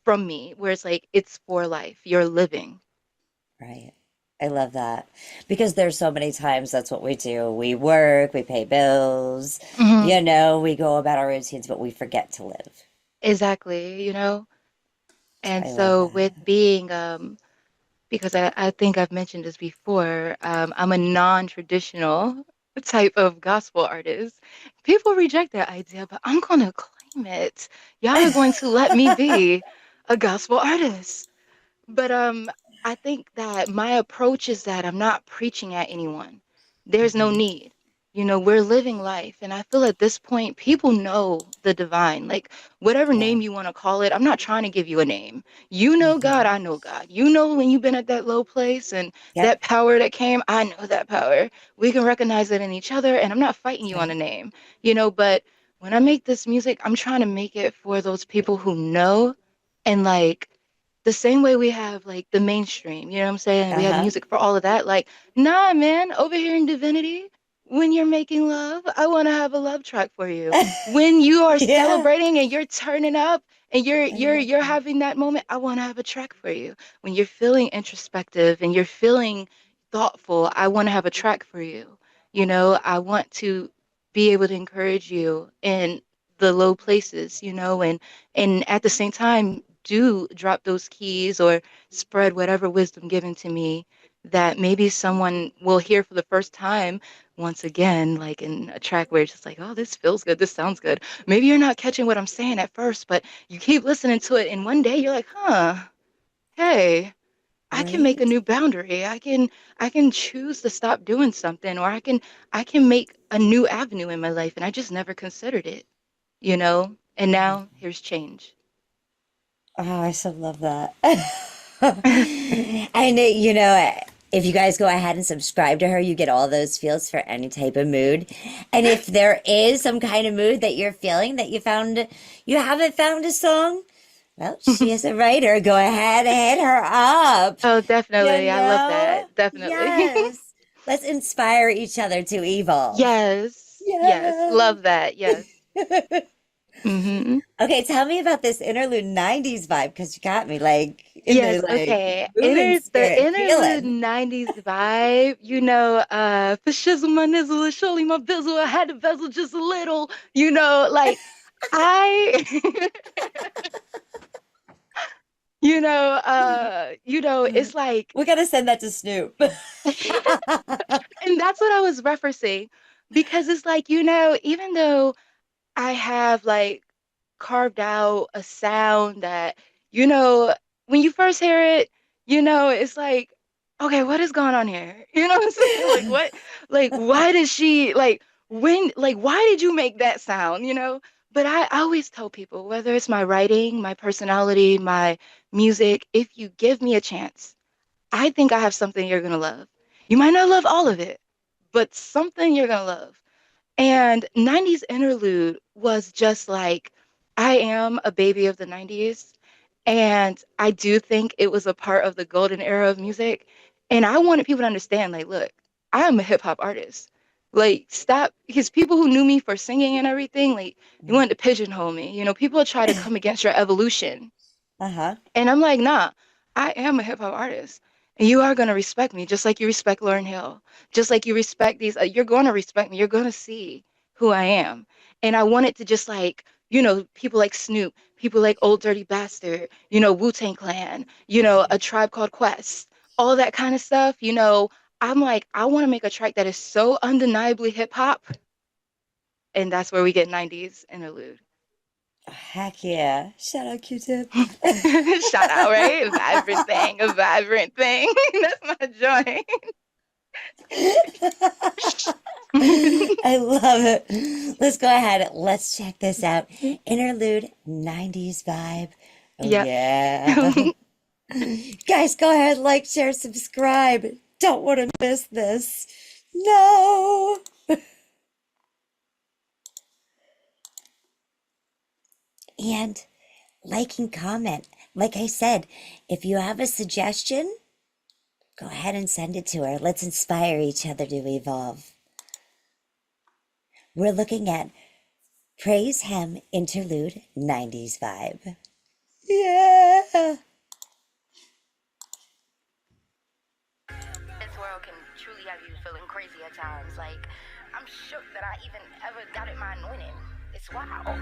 from me where it's like it's for life. You're living. Right. I love that because there's so many times that's what we do. We work, we pay bills, Hmm. we go about our routines, but we forget to live. Exactly. And I love so with that. being because I think I've mentioned this before. I'm a non-traditional type of gospel artist. People reject that idea, but I'm gonna claim it. Y'all are going to let me be a gospel artist. But I think that my approach is that I'm not preaching at anyone. There's no Mhm. need. We're living life. And I feel at this point, people know the divine. Like whatever Yeah. name you want to call it, I'm not trying to give you a name. You know God, Mhm. I know God. You know when you've been at that low place and Yep. that power that came, I know that power. We can recognize it in each other. And I'm not fighting That's you on a right. name, but when I make this music, I'm trying to make it for those people who know and like the same way we have like the mainstream, you know what I'm saying? We have Uh-huh. music for all of that. Like, nah, man, over here in Divinity, when you're making love, I want to have a love track for you. When you are Yeah. celebrating and you're turning up and you're I you're love you're that. having that moment, I want to have a track for you. When you're feeling introspective and you're feeling thoughtful, I want to have a track for you. I want to be able to encourage you in the low places, and at the same time do drop those keys or spread whatever wisdom given to me that maybe someone will hear for the first time once again, like in a track where it's just like, oh, this feels good, this sounds good. Maybe you're not catching what I'm saying at first, but you keep listening to it, and one day you're like, huh, hey, I can make a Right? new boundary. I can choose to stop doing something, or I can make a new avenue in my life, and I just never considered it. And I love now here's change. Oh, I so love that. And if you guys go ahead and subscribe to her, you get all those feels for any type of mood. And if there is some kind of mood that you're feeling that you haven't found a song, well, she is a writer. Go ahead and hit her up. Oh, definitely. I love that. Definitely. Yes. Let's inspire each other to evolve. Yes. Yes. Love that. Yes. Mm-hmm. Okay, tell me about this interlude 90s vibe, because you got me Okay. The interlude 90s vibe, for shizzle my nizzle, surely my bizzle, I had to bezel just a little, it's like we gotta send that to Snoop. And that's what I was referencing, because it's like, even though I have carved out a sound that, when you first hear it, it's like, okay, what is going on here? You know what I'm saying? Why did she, why did you make that sound, But I always tell people, whether it's my writing, my personality, my music, if you give me a chance, I think I have something you're going to love. You might not love all of it, but something you're going to love. And 90s interlude was just like, I am a baby of the 90s, and I do think it was a part of the golden era of music. And I wanted people to understand, look, I am a hip hop artist. Stop, because people who knew me for singing and everything, they wanted to pigeonhole me. People try to come against your evolution. Uh-huh. And I'm like, nah, I am a hip hop artist. And you are going to respect me, just like you respect Lauryn Hill. Just like you respect these, you're going to respect me. You're going to see who I am. And I wanted to just people like Snoop, people like Old Dirty Bastard, Wu-Tang Clan, A Tribe Called Quest, all that kind of stuff. I'm like, I want to make a track that is so undeniably hip hop. And that's where we get 90s interlude. Heck yeah. Shout out Q-Tip. Shout out, right? A vibrant thing. That's my joint. I love it. Let's go ahead. Let's check this out. Interlude 90s vibe. Oh, yeah. Guys, go ahead, like, share, subscribe. Don't want to miss this. No. And like and comment. Like I said, if you have a suggestion, go ahead and send it to her. Let's inspire each other to evolve. We're looking at Praise Him Interlude 90s vibe. Yeah. This world can truly have you feeling crazy at times. I'm shook that I even ever doubted my anointing. It's wow.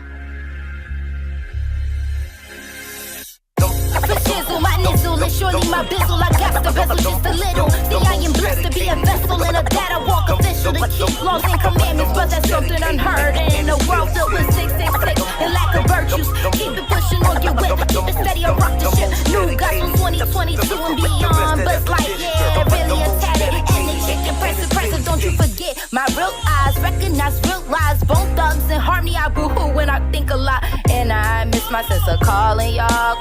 For shizzle, my nizzle, and surely my bizzle. I got the bezel just a little. See, I am blessed to be a vessel and a data walk official to keep laws and commandments, but that's something unheard. And in a world filled with 666 and lack of virtues, keep it pushing on your whip, keep it steady or rock the ship. New gospel 2022 and beyond, but really a tatted. And the chick impressive, don't you forget my real eyes, recognize real lies, bone thugs and harmony. I boo-hoo when I think a lot, and I miss my sense of calling y'all.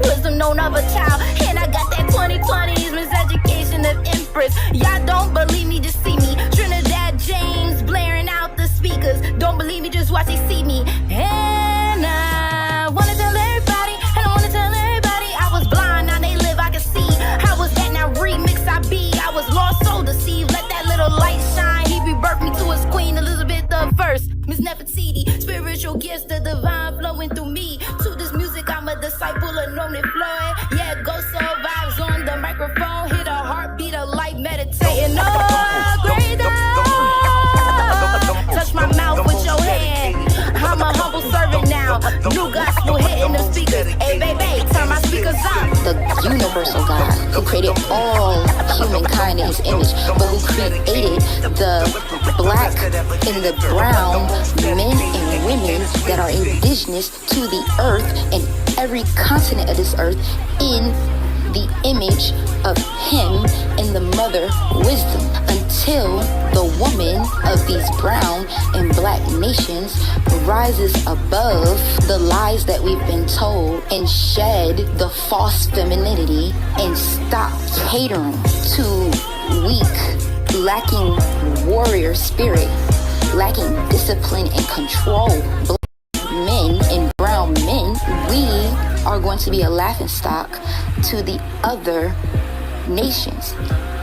Wisdom known of a child, and I got that 2020s miseducation of Impress. Y'all don't believe me, just see me. Trinidad James blaring out the speakers. Don't believe me, just watch they see me. And I wanna tell everybody, and I wanna tell everybody, I was blind, now they live, I can see. How was that now remix I be? I was lost, so deceived. Let that little light shine. He rebirthed me to his queen, Elizabeth the First. Miss Nefertiti, spiritual gifts, the divine flowing through me. To this music, I'm a disciple of known and flowing. Yeah, go so vibes on the microphone. Hit a heartbeat of light, meditating. Oh, great God. Touch my mouth with your hand. I'm a humble servant now. New gospel hitting the speakers. Hey, baby, turn my speakers up. The universal God who created all humankind in his image, but who created the black and the brown men and women that are indigenous to the earth and every continent of this earth in the image of him and the mother wisdom, until the woman of these brown and black nations rises above the lies that we've been told and shed the false femininity and stop catering to weak, lacking warrior spirit, lacking discipline and control black men and brown men. We are going to be a laughingstock to the other nations.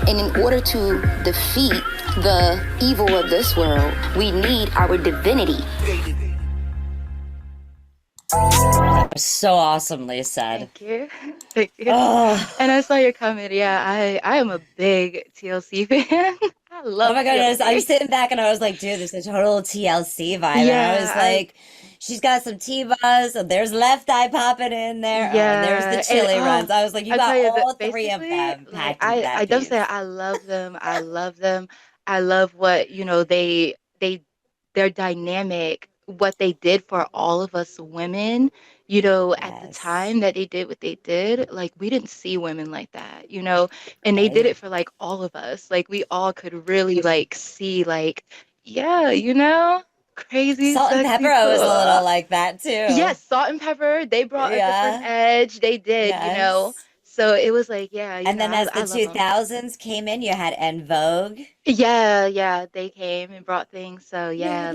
And in order to defeat the evil of this world, we need our divinity. So awesomely said. Thank you. Thank you. Oh. And I saw your comment. Yeah, I am a big TLC fan. I love Oh my goodness. TLC. I'm sitting back and I was like, dude, this is a total TLC vibe. And I was like, she's got some T-Buzz. So there's Left Eye popping in there. Oh, and there's the chili runs. I was like, you got all three of them packed into that I don't piece. say I love them. I love them. I love what, their dynamic, what they did for all of us women, at the time that they did what they did, like we didn't see women like that, and they did it for like all of us. Like we all could really like see like, yeah, crazy, Salt and sexy, Pepper was a cool. little like that too. Yes, Salt and Pepper, they brought a different edge. They did, So it was like, And then as the I love 'em. 2000s came in, you had En Vogue. Yeah, they came and brought things. So yeah,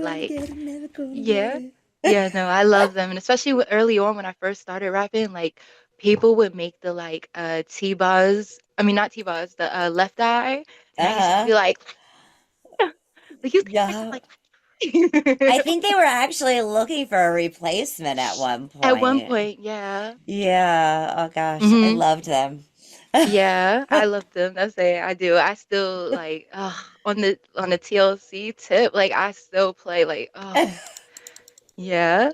no, I love them, and especially early on when I first started rapping, like people would make the like T-Buzz. I mean, not T-Buzz, the Left Eye, and I used to be like you like. I think they were actually looking for a replacement at one point. At one point, yeah. Yeah. Oh gosh, I loved them. Yeah, I love them. That's it. I do. I still like on the TLC tip, like I still play like yeah.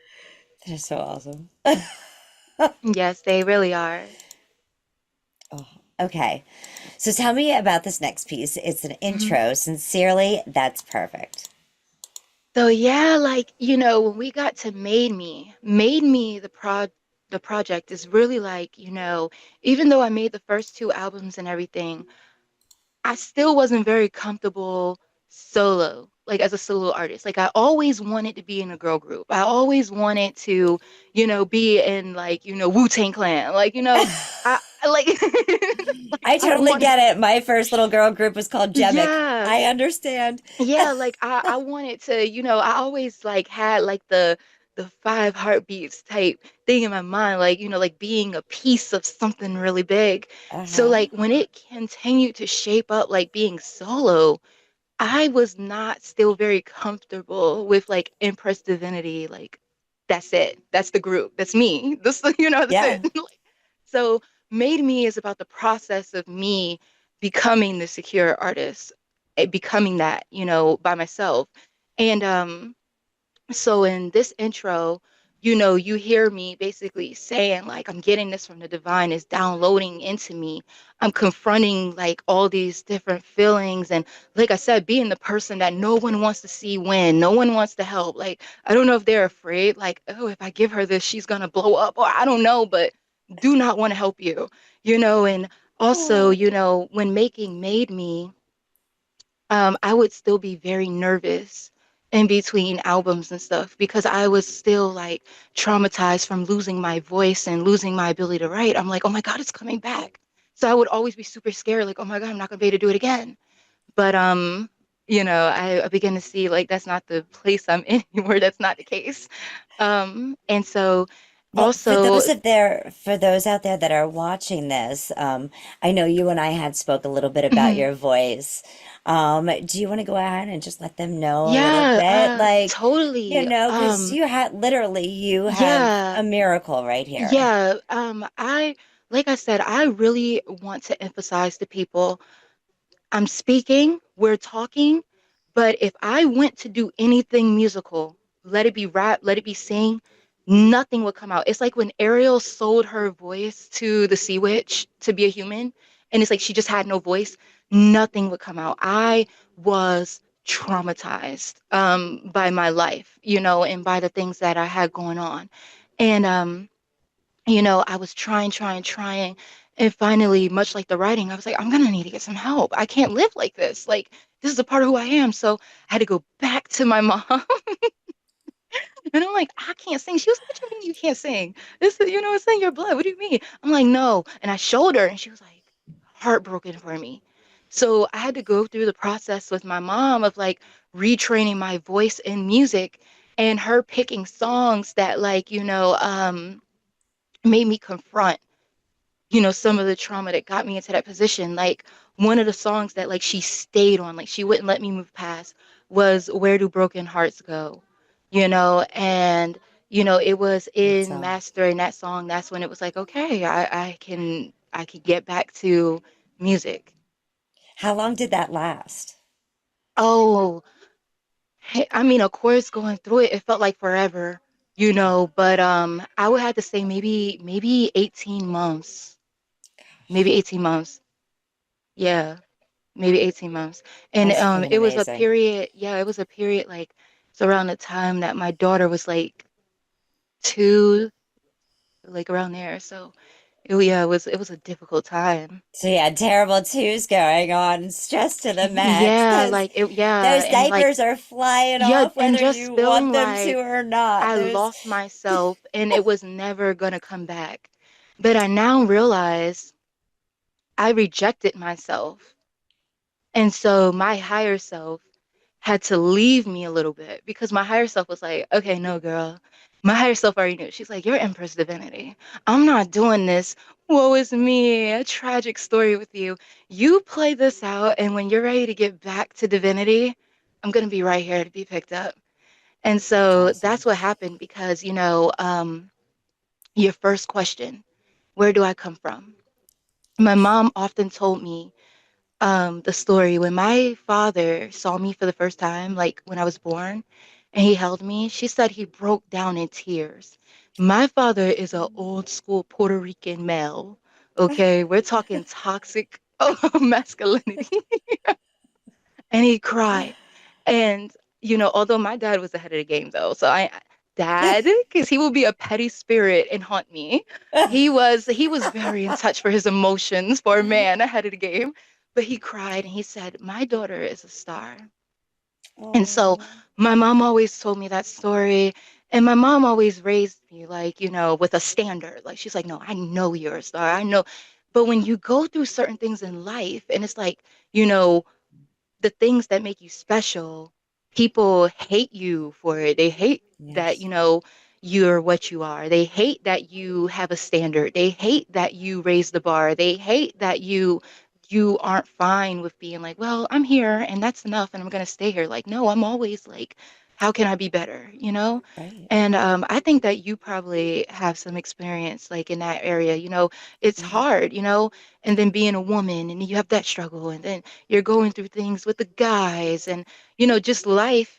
They're so awesome. Yes, they really are. Oh, okay. So tell me about this next piece. It's an intro. Sincerely, that's perfect. So yeah, like, when we got to MadeMe, the project is really like, even though I made the first two albums and everything, I still wasn't very comfortable solo, like as a solo artist. Like I always wanted to be in a girl group. I always wanted to, be in like, Wu-Tang Clan. Like, I like I totally get it. My first little girl group was called Jemic. Yeah. I understand. Yeah, like I wanted to, I always like had like the 5 heartbeats type thing in my mind, like, like being a piece of something really big. So like when it continued to shape up like being solo, I was not still very comfortable with like Impress Divinity. Like that's it. That's the group. That's me. This, that's it. So MadeMe is about the process of me becoming the secure artist, becoming that, by myself. And so in this intro, you hear me basically saying like I'm getting this from the divine, is downloading into me. I'm confronting like all these different feelings, and like I said, being the person that no one wants to see win, no one wants to help. Like I don't know if they're afraid, like, oh, if I give her this, she's gonna blow up, or I don't know, but do not want to help you, and also, when making MadeMe, I would still be very nervous in between albums and stuff because I was still like traumatized from losing my voice and losing my ability to write. I'm like, oh my God, it's coming back. So I would always be super scared, like, oh my God, I'm not gonna be able to do it again. But I begin to see like that's not the place I'm in anymore. That's not the case. And so Well, also for those out there that are watching this, I know you and I had spoke a little bit about your voice. Do you want to go ahead and just let them know a little bit? Like, totally. because you have a miracle right here. Yeah. Like I said, I really want to emphasize to people, I'm speaking, we're talking, but if I went to do anything musical, let it be rap, let it be sing, nothing would come out. It's like when Ariel sold her voice to the Sea Witch to be a human, and it's like she just had no voice, nothing would come out. I was traumatized by my life, and by the things that I had going on. And I was trying. And finally, much like the writing, I was like, I'm gonna need to get some help. I can't live like this. Like, this is a part of who I am. So I had to go back to my mom. And I'm like, I can't sing. She was like, what do you mean you can't sing? This is, it's in your blood. What do you mean? I'm like, no. And I showed her, and she was like, heartbroken for me. So I had to go through the process with my mom of like retraining my voice in music and her picking songs that like, made me confront some of the trauma that got me into that position. Like one of the songs that like she stayed on, like she wouldn't let me move past was Where Do Broken Hearts Go? And it was in mastering that song, that's when it was like, okay, I can get back to music. How long did that last? Oh, I mean, of course, going through it, it felt like forever, but I would have to say maybe 18 months. Maybe 18 months. Yeah. Maybe 18 months. And That's freaking it was a amazing. period, yeah, it was a period like it's around the time that my daughter was like 2, like around there. So it was a difficult time. So you had terrible twos going on, stress to the max, Yeah, because yeah, those and like diapers are flying yeah, off and whether just you feeling want them to like or not. I Those lost myself and it was never gonna come back. But I now realize I rejected myself. And so my higher self had to leave me a little bit because my higher self was like, okay, no, girl. My higher self already knew. She's like, you're Empress Divinity. I'm not doing this. Woe is me, a tragic story with you. You play this out, and when you're ready to get back to divinity, I'm going to be right here to be picked up. And so that's what happened because, your first question, where do I come from? My mom often told me the story when my father saw me for the first time, like when I was born, and he held me, she said he broke down in tears. My father is an old school Puerto Rican male. Okay, we're talking toxic masculinity. And he cried. And, although my dad was ahead of the game though, so dad, because he will be a petty spirit and haunt me. He was very in touch for his emotions for a man ahead of the game. But he cried and he said, my daughter is a star. And so my mom always told me that story. And my mom always raised me like, with a standard. Like she's like, no, I know you're a star. I know. But when you go through certain things in life and it's like, the things that make you special, people hate you for it. They hate that, you're what you are. They hate that you have a standard. They hate that you raise the bar. They hate that you aren't fine with being like, well, I'm here and that's enough and I'm gonna stay here. Like, no, I'm always like, how can I be better? Right. And I think that you probably have some experience like in that area. It's hard, and then being a woman and you have that struggle and then you're going through things with the guys and just life.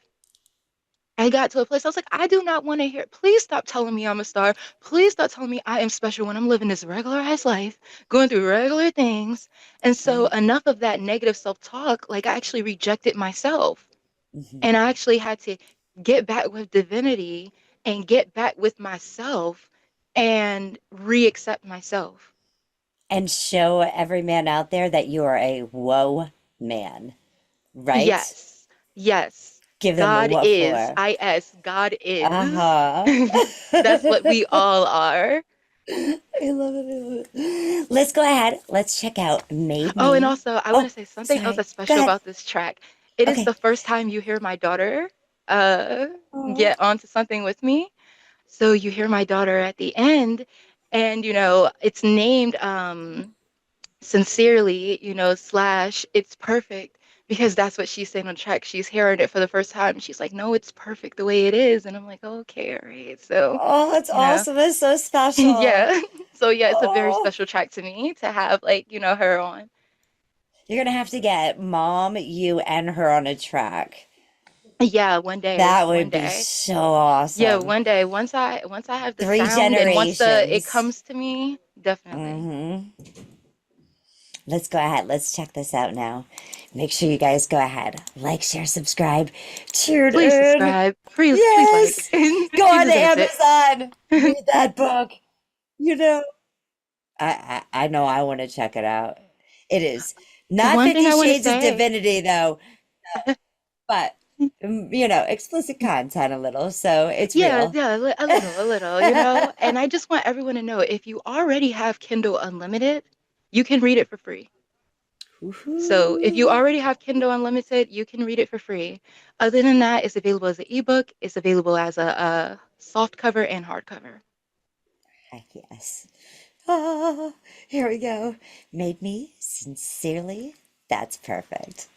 I got to a place I was like, I do not want to hear. Please stop telling me I'm a star. Please stop telling me I am special when I'm living this regularized life, going through regular things. And so Right. enough of that negative self-talk, like I actually rejected myself. Mhm. And I actually had to get back with divinity and get back with myself and re-accept myself. And show every man out there that you are a whoa man, right? Yes. Yes. Give them the God what is. for. I-S. God is. Uh-huh. That's what we all are. I love it. I love it. Let's go ahead. Let's check out Made Oh, and Me. also I want Oh, to say something else sorry. that's Go special ahead. about this track. It is Okay. the first time you hear my daughter uh Oh. get onto something with me. So you hear my daughter at the end, and it's named sincerely, slash it's perfect because that's what she's saying on track. She's hearing it for the first time. And she's like, no, it's perfect the way it is. And I'm like, okay, all right. So, Oh, that's you know, awesome. It's so special. yeah. So yeah, it's a very Oh. special track to me to have like, her on. You're gonna have to get mom, you, and her on a track. Yeah, one day, That one would be day. so Yeah, awesome. one day. Once I have the 3 sound and once it generations. comes to me, definitely. Mm-hmm. Let's go ahead. Let's check this out now. Make sure you guys go ahead. Like, share, subscribe. Tune Please in. subscribe. Please like. Yes. Go She on to deserves it. Amazon. Read that book. You know. I know I want to check it out. It is The not one thing 50 I want to Shades of say, Divinity though, but you know, explicit content a little, so it's yeah, real. yeah, a little, you know. And I just want everyone to know, if you already have Kindle Unlimited, you can read it for free. So if you already have Kindle Unlimited, you can read it for free. Other than that, it's available as an ebook. It's available as a soft cover and hardcover. Heck yes. Oh, here we go. MadeMe, sincerely. That's perfect.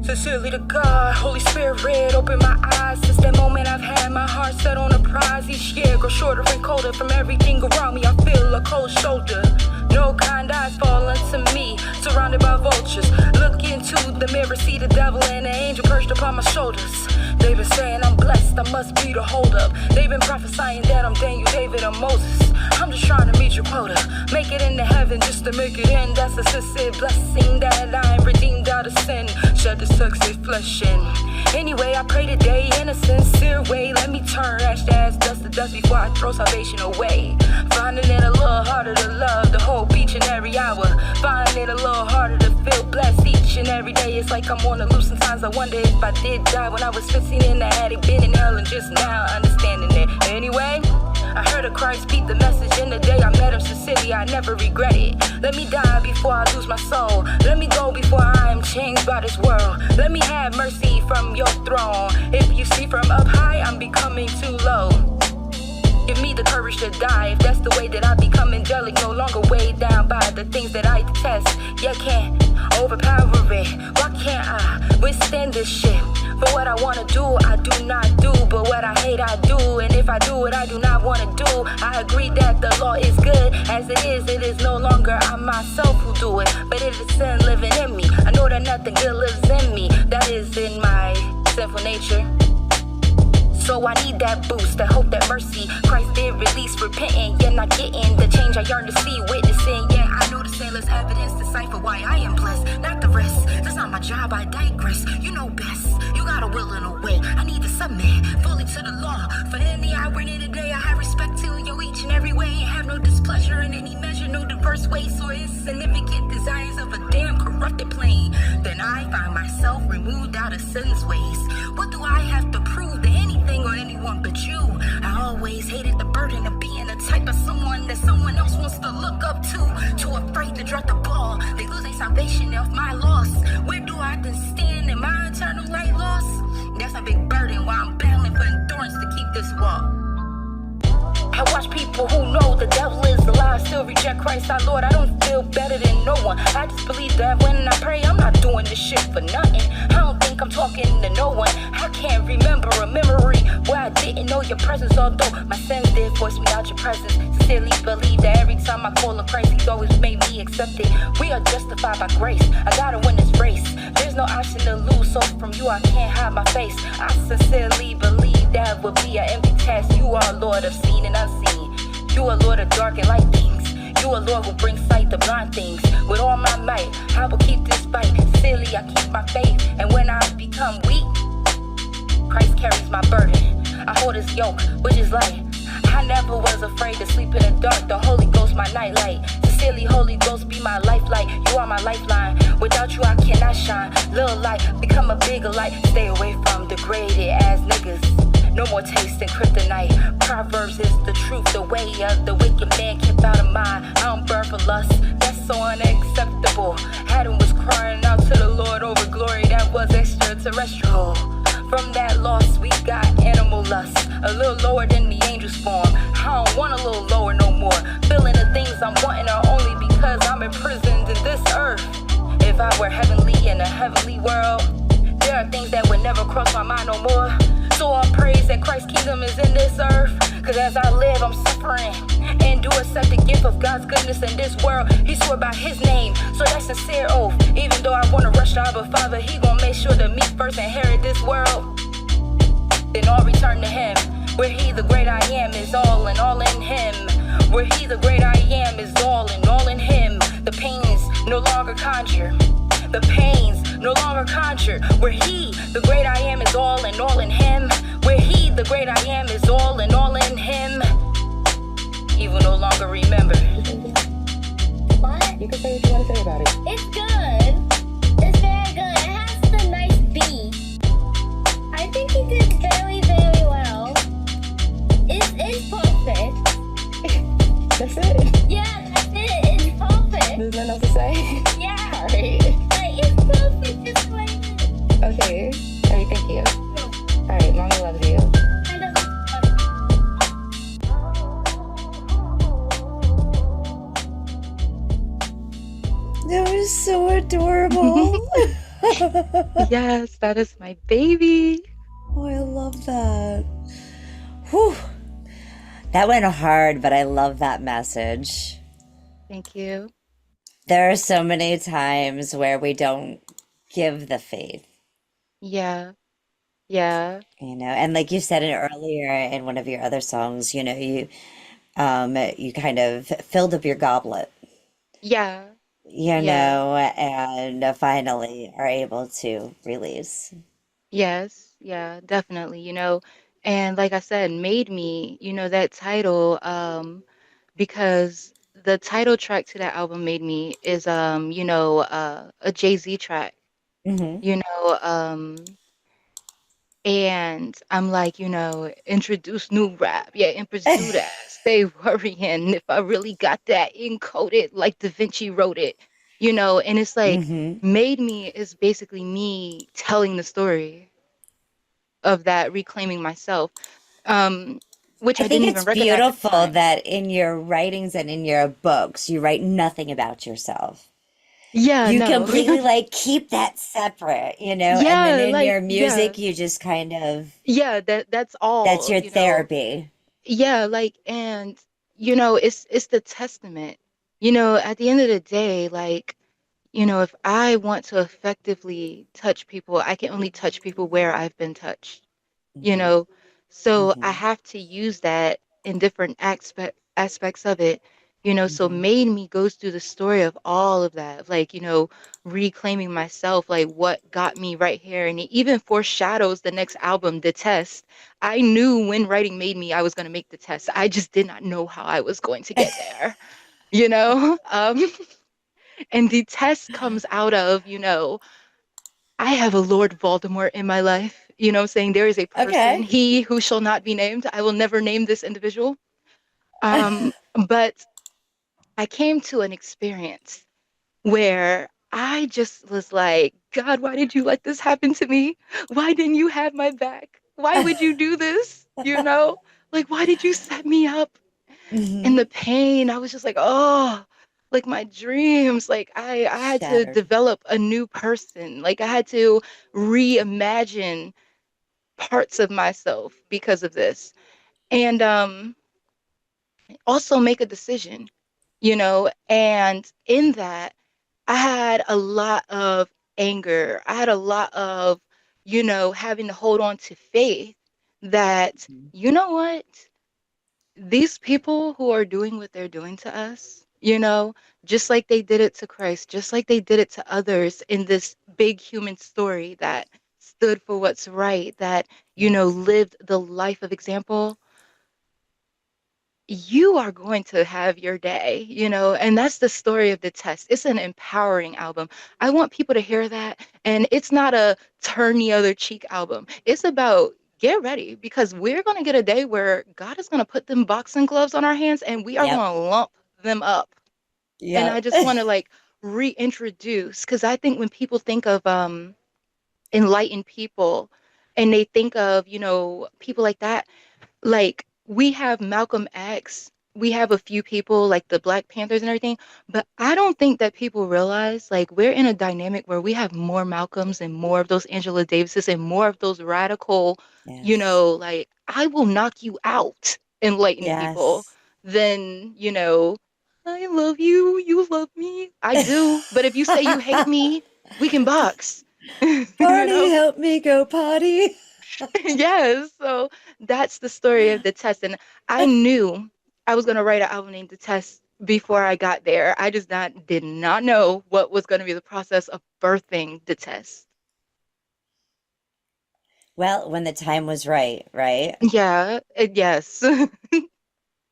Sincerely to God, Holy Spirit, open my eyes. Since that moment I've had my heart set on a prize. Each year grows shorter and colder from everything around me. I feel a cold shoulder. No kind eyes fall into me, surrounded by vultures. Look into the mirror, see the devil and the angel perched upon my shoulders. They've been saying I'm blessed, I must be the holdup. They've been prophesying that I'm Daniel, David, or Moses. I'm just trying to meet your quota, make it into heaven just to make it in. That's a sincere blessing that I'm redeemed out of sin. Shed the sexy flesh in. Anyway, I pray today in a sincere way. Let me turn ash to ash, dust to dust before I throw salvation away. Finding it a little harder to love, to hope each and every hour. Finding it a little harder to feel blessed each and every day. It's like I'm on the loose. Sometimes I wonder if I did die when I was 15 in the attic, been in hell and just now understanding it. Anyway, I heard of Christ speak the message in the day I met him sincerely. I never regret it. Let me die before I lose my soul. Let me go before I am changed by this world. Let me have mercy from your throne. If you see from up high, I'm becoming too low. Give me the courage to die. If that's the way that I become angelic, no longer weighed down by the things that I detest. Yeah, can't overpower it. Why can't I withstand this shit? For what I wanna do, I do not do. But what I hate, I do. And if I do what I do not wanna do, I agree that the law is good. As it is no longer I myself who do it, but it is sin living in me. I know that nothing good lives in me. That is in my sinful nature. So I need that boost, that hope, that mercy. Christ did release, repenting, yet not getting the change I yearn to see. Witnessing, yeah, I know the sailor's evidence, decipher why I am blessed, not the rest. That's not my job, I digress. You know best. You got a will and a way. I need to submit fully to the law. For in the hour and in the day, I have respect to you each and every way. And have no displeasure in any measure, no diverse ways or insignificant desires of a damn corrupted plane. Then I find myself removed out of sin's ways. What do I have to prove to anything or anyone but you? I always hated the burden of being the type of someone that someone else wants to look up to. Too afraid to drop the ball. They lose their salvation off my loss. Where do I then stand in my eternal light loss? That's a big burden while I'm battling for endurance to keep this walk. I watch people who know the devil is alive still reject Christ our Lord. I don't feel better than no one. I just believe that when I pray, I'm not doing this shit for nothing. I don't think I'm talking to no one. I can't remember a memory where I didn't know your presence, although my sins did force me out your presence. Sincerely believe that every time I call on Christ, he's always made me accept it. We are justified by grace. I gotta win this race. There's no option to lose, so from you I can't hide my face. I sincerely believe that would be an empty task. You are Lord of seen and unseen. You are Lord of dark and light things. You are Lord who brings sight to blind things. With all my might, I will keep this fight. Sincerely, I keep my faith. And when I become weak, Christ carries my burden. I hold his yoke, which is light. I never was afraid to sleep in the dark. The Holy Ghost, my nightlight. Sincerely, Holy Ghost, be my lifelight. You are my lifeline. Without you, I cannot shine. Little light, become a bigger light. Stay away from degraded ass niggas. No more tasting kryptonite. Proverbs is the truth. The way of the wicked man kept out of mind. I don't burn for lust. That's so unacceptable. Adam was crying out to the Lord over glory that was extraterrestrial. From that loss, we got animal lust. A little lower than the angel's form. I don't want a little lower no more. Feeling the things I'm wanting are only because I'm imprisoned in this earth. If I were heavenly in a heavenly world, there are things that would never cross my mind no more. So all praise that Christ's kingdom is in this earth. Cause as I live, I'm suffering. And do accept the gift of God's goodness in this world. He swore by his name, so that's a sincere oath. Even though I wanna rush to Abba Father, he gon' make sure that me first inherit this world. Then I'll return to him. Where he the great I am is all in him. Where he the great I am is all in him. The pains no longer conjure. The pains no longer conjure. Where he, the great I am, is all in him. Where he, the great I am, is all in him. He will no longer remember. What? You can say what you want to say about it. It's good. It's very good. It has the nice beat. I think he did very, very well. It's perfect. That's it? Yeah, that's it. It's perfect. There's nothing else to say? Yeah. Alright. Like, it's perfect just the way it is. Okay. Alright, thank you. Alright, Mommy loves you. I love That was so adorable. Yes, that is my baby. Oh, I love that. Whew. That went hard, but I love that message. Thank you. There are so many times where we don't give the faith, Yeah. Yeah. and like you said it earlier in one of your other songs, you kind of filled up your goblet, Yeah. and finally are able to release. Yes. Yeah, definitely. And like I said, Made Me, that title, because the title track to that album, Made Me, is a Jay-Z track, Mm-hmm. And I'm like, introduce new rap. Yeah, Empress do that. Stay worrying if I really got that encoded like Da Vinci wrote it. And it's like Mm-hmm. Made Me is basically me telling the story of that, reclaiming myself. Which I I think didn't even it's recognize at the beautiful time. that in your writings and in your books, you write nothing about yourself. Yeah, You no. completely like keep that separate, and then Yeah, in like your yeah. music, you just kind of, Yeah, that's that's all, your therapy. Yeah, like, and it's the testament. At the end of the day, like, if I want to effectively touch people, I can only touch people where I've been touched. you Mm-hmm. know so I Mm-hmm. have to use that in different aspects of it. So Mm-hmm. Made Me goes through the story of all of that, of, like, reclaiming myself, like what got me right here, and it even foreshadows the next album, The Test. I knew when writing Made Me I was going to make The Test. I just did not know how I was going to get there. you know um and The Test comes out of, I have a Lord Voldemort in my life, saying there is a person, Okay. he who shall not be named. I will never name this individual. But I came to an experience where I just was like, God, why did you let this happen to me? Why didn't you have my back? Why would you do this? Like, why did you set me up? And Mm-hmm. the pain, I was just like, oh, like my dreams, like I had to Shattered. develop a new person. Like I had to reimagine parts of myself because of this. And also make a decision, and in that I had a lot of anger. I had a lot of, having to hold on to faith that, you know what? These people who are doing what they're doing to us, just like they did it to Christ, just like they did it to others in this big human story that stood for what's right, that, Yes. lived the life of example, you are going to have your day, and that's the story of The Test. It's an empowering album. I want people to hear that. And it's not a turn the other cheek album. It's about get ready, because we're going to get a day where God is going to put them boxing gloves on our hands and we are Yep. going to lump them up. And I Yep. just want to like reintroduce, because I think when people think of enlightened people and they think of, people like that, like we have Malcolm X, we have a few people like the Black Panthers and everything, but I don't think that people realize like we're in a dynamic where we have more Malcolms and more of those Angela Davises and more of those radical, Yes. like I will knock you out enlightened people Yes. than, I love you, you love me. I do, but if you say you hate me, we can box. you Party, know? help me go potty. Yes, so that's the story of The Test. And I knew I was going to write an album named The Test before I got there. I just did not know what was going to be the process of birthing the test. Well, when the time was right, right? Yeah, yes.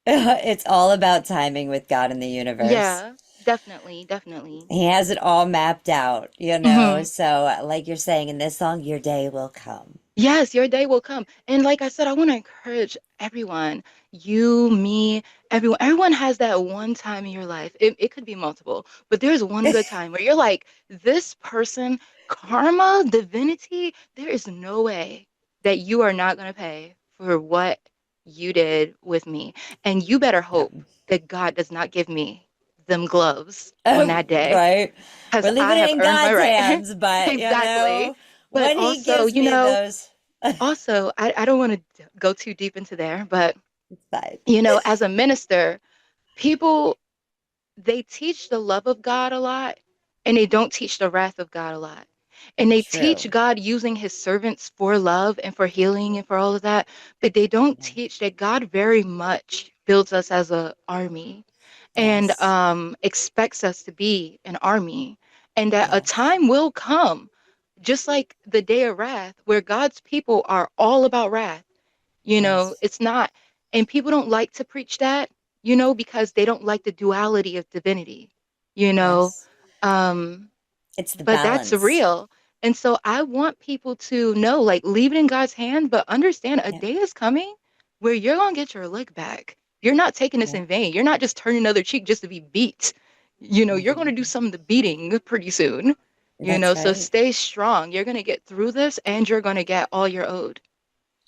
It's all about timing with God in the universe. Yeah, definitely, definitely. He has it all mapped out, you know? So, like you're saying in this song, your day will come. Yes, your day will come. And like I said, I want to encourage everyone, you, me, everyone. Everyone has that one time in your life. It could be multiple, but there's one good time where you're like, this person, karma, divinity, there is no way that you are not going to pay for what you did with me. And you better hope that God does not give me them gloves on that day. Right? Because We're leaving I it have in earned my God's right. hands, but Exactly. you know, But when he also, gives me those, also, I don't want to go too deep into there, but it's fine. you know, as a minister, people, they teach the love of God a lot, and they don't teach the wrath of God a lot. And they teach True. God using his servants for love and for healing and for all of that, but they don't teach that God very much builds us as an army and Yes. expects us to be an army, and that a Yes. time will come, just like the day of wrath, where God's people are all about wrath. You know, Yes. it's not, and people don't like to preach that, you know, because they don't like the duality of divinity, you know. Yes. Um, It's the but that's balance. real. And so I want people to know, like, leave it in God's hand, but understand a Yeah. day is coming where you're gonna get your lick back. You're not taking this Yeah. in vain. You're not just turning another cheek just to be beat. You know, you're gonna do some of the beating pretty soon. You know, That's so right. stay strong. You're gonna get through this and you're gonna get all you're owed.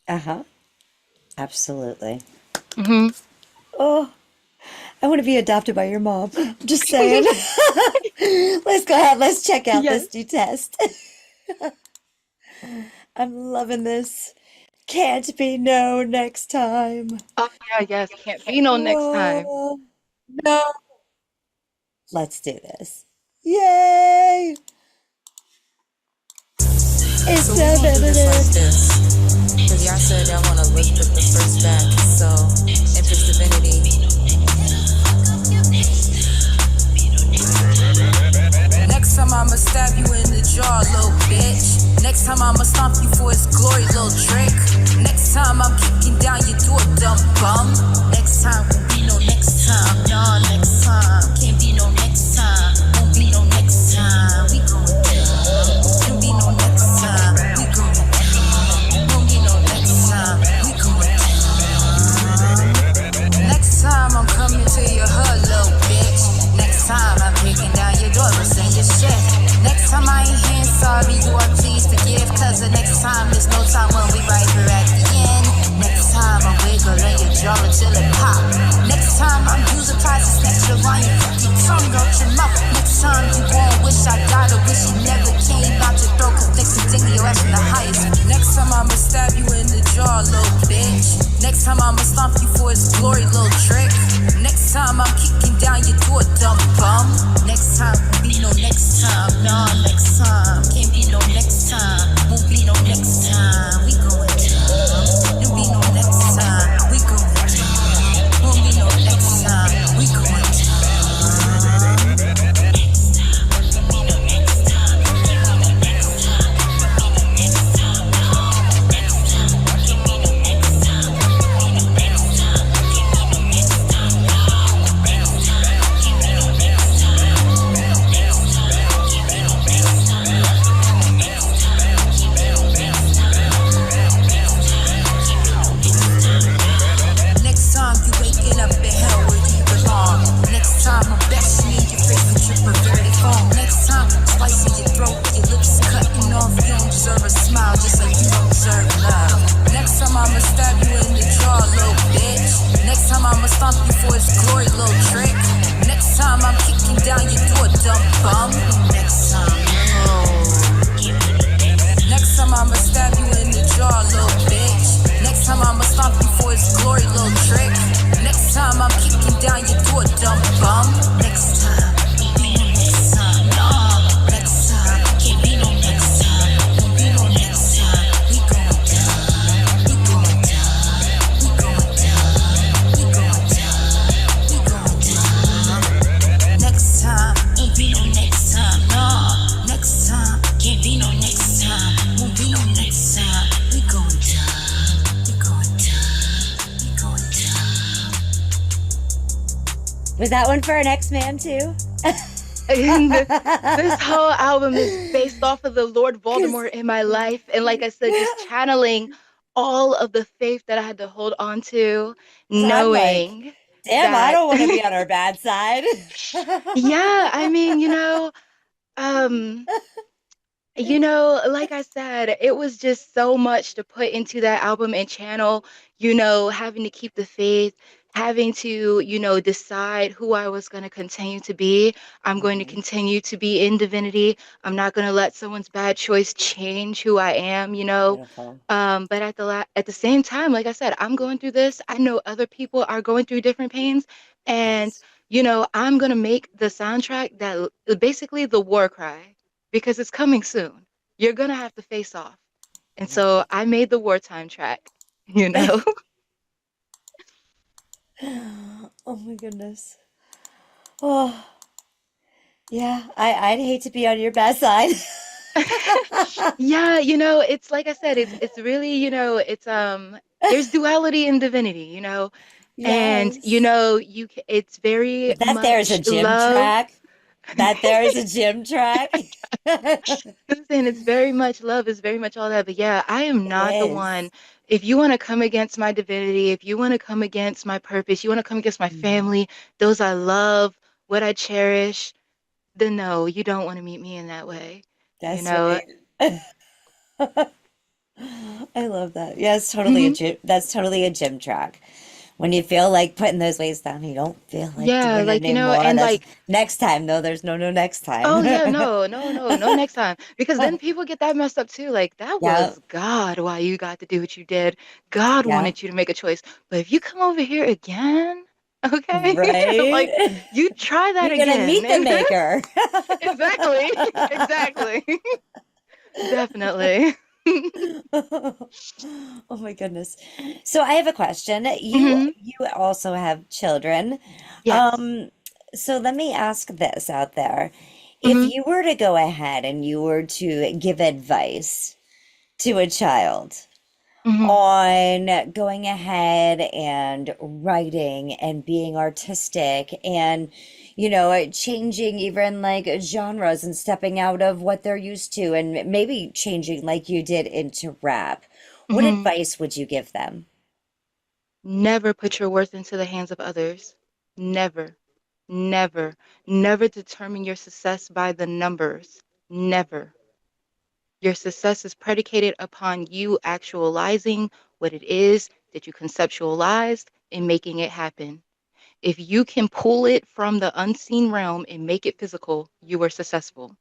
Uh-huh. Absolutely. Mm-hmm. Oh, I want to be adopted by your mom. I'm just saying. Let's go ahead. Let's check out Yes. this new test. I'm loving this. Can't be no next time. Oh yeah, yes. Can't be no next time. Whoa. No. Let's do this. Yay! It's So so we gonna do this like feminine. this, cause y'all said y'all wanna look at the first back. So Impress Divinity. Next time I'ma stab you in the jaw, little bitch. Next time I'ma stomp you for his glory, little trick. Next time I'm kicking down your door, dumb bum. Next time won't be no next time, nah, next time. Can't be no next time, won't be no next time. We going down, won't be no next time. We going down, won't be no next time. We going down. Next time I'm coming to your hood, little bitch. Next time I'm kicking down your door, saying your shit. Next time I ain't here, sorry, you are please forgive. Cause the next time there's no time when we right here at the end. Next time I'm wiggling your jaw until it pop. Next time I'm using ties to snatch your line, your tongue out your mouth. Next time you won't wish I died or wish you never came out your throat. Cause next thing your ass in the highest. Next time I'ma stab you in the jaw, little bitch. Next time I'ma stomp you for his glory, little trick. Next time I'm kicking down your door, dumb bum. Next time won't be no next time, nah, next time. Can't be no next time, won't be no next time. We going down, won't be no next time. We going down, won't be no next time. We going down. Was that one for an X-Man too? And this whole album is based off of the Lord Voldemort in my life. And like I said, just channeling all of the faith that I had to hold on to, So I'm like, knowing damn, I that, don't want to be on her bad side. yeah, I mean, um, like I said, it was just so much to put into that album and channel, having to keep the faith, having to, decide who I was going to continue to be. I'm going to continue to be in divinity. I'm not going to let someone's bad choice change who I am. Beautiful. But at the same time, like I said, I'm going through this. I know other people are going through different pains, and Yes. I'm going to make the soundtrack that basically the war cry because it's coming soon. You're gonna have to face off. And so I made the wartime track, you know? Oh my goodness. Oh, yeah. I'd hate to be on your bad side. Yeah, it's like I said, it's really, there's duality in divinity. And Yes. it's very That there is a much gym love. track. That there is a gym track. Listen, it's very much love, is very much all that. But yeah, I am It not the is. one. If you want to come against my divinity, if you want to come against my purpose, you want to come against my Mhm. family, those I love, what I cherish, then no, you don't want to meet me in that way. You That's know? right. I love that. Yeah, it's totally a Mhm. gym. That's totally a gym track. When you feel like putting those weights down, you don't feel like Yeah, doing it like, anymore. and That's like, next time, though. There's no next time. oh yeah, no, no, no, no next time. Because then people get that messed up too. Like, that Yeah, was God why you got to do what you did. God yeah, wanted you to make a choice. But if you come over here again, okay, like right. you try that You're gonna again. meet the maker. Exactly. Exactly. Definitely. Oh my goodness. So I have a question. You Hmm. you also have children. Yes. Um, so let me ask this out there. If Hmm. you were to go ahead and you were to give advice to a child Hmm. on going ahead and writing and being artistic and changing even like genres and stepping out of what they're used to and maybe changing like you did into rap, what Hmm. advice would you give them? Never put your worth into the hands of others. Never. Never. Never determine your success by the numbers. Never. Your success is predicated upon you actualizing what it is that you conceptualized and making it happen. If you can pull it from the unseen realm and make it physical, you are successful.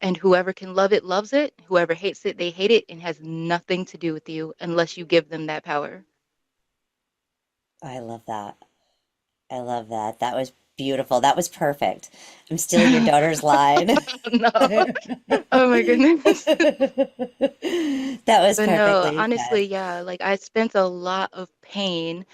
And whoever can love it loves it. Whoever hates it, they hate it and has nothing to do with you unless you give them that power. I love that. I love that. That was beautiful. That was perfect. I'm stealing your daughter's line. No. Oh my goodness. That was But no, perfectly honestly, said. yeah, like I spent a lot of pain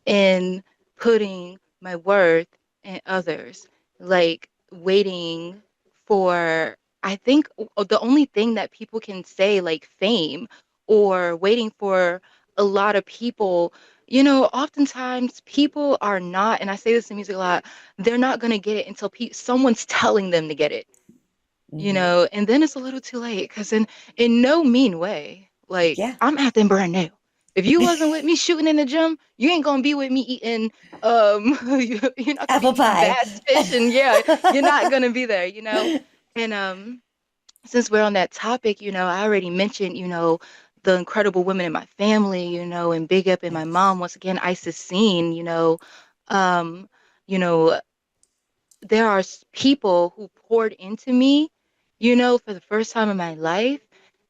in putting my worth in others, like waiting for, I think the only thing that people can say, like fame, or waiting for a lot of people, oftentimes people are not, and I say this in music a lot, they're not going to get it until someone's telling them to get it. Hmm. And then it's a little too late because in no mean way, like Yeah. I'm acting brand new. If you wasn't with me shooting in the gym, you ain't gonna be with me eating you're not gonna be Apple eating pie. bass fish and yeah, you're not gonna be there. And since we're on that topic, I already mentioned, the incredible women in my family, and big up in my Yes. mom once again, Isis Scene, um, you know, there are people who poured into me, for the first time in my life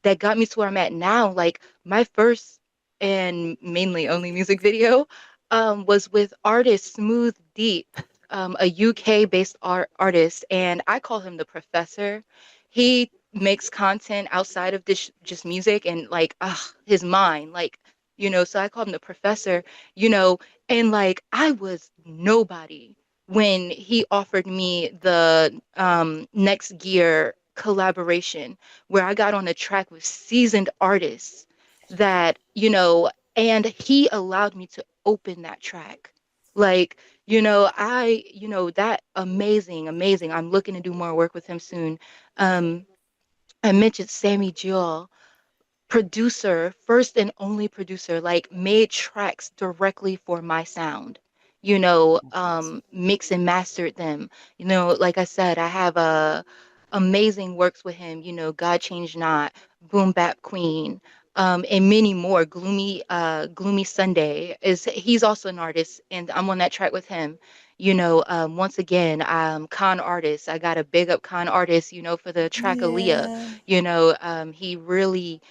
that got me to where I'm at now. Like my first and mainly only music video was with artist Smooth Deep, a UK-based artist, and I call him the professor. He makes content outside of this just music and like his mind, like, so I call him the professor, you know, and like I was nobody when he offered me the Next Gear collaboration, where I got on a track with seasoned artists that, and he allowed me to open that track. Like, That amazing. I'm looking to do more work with him soon. Um, I mentioned Sammy Jewel, producer, first and only producer, like made tracks directly for my sound, mix and mastered them. Like I said, I have amazing works with him, God Change Not, Boom Bap Queen, and many more. Gloomy Sunday he's also an artist, and I'm on that track with him. Once again, ConArtist. I got a big up ConArtist, for the track Aaliyah. Yeah. He really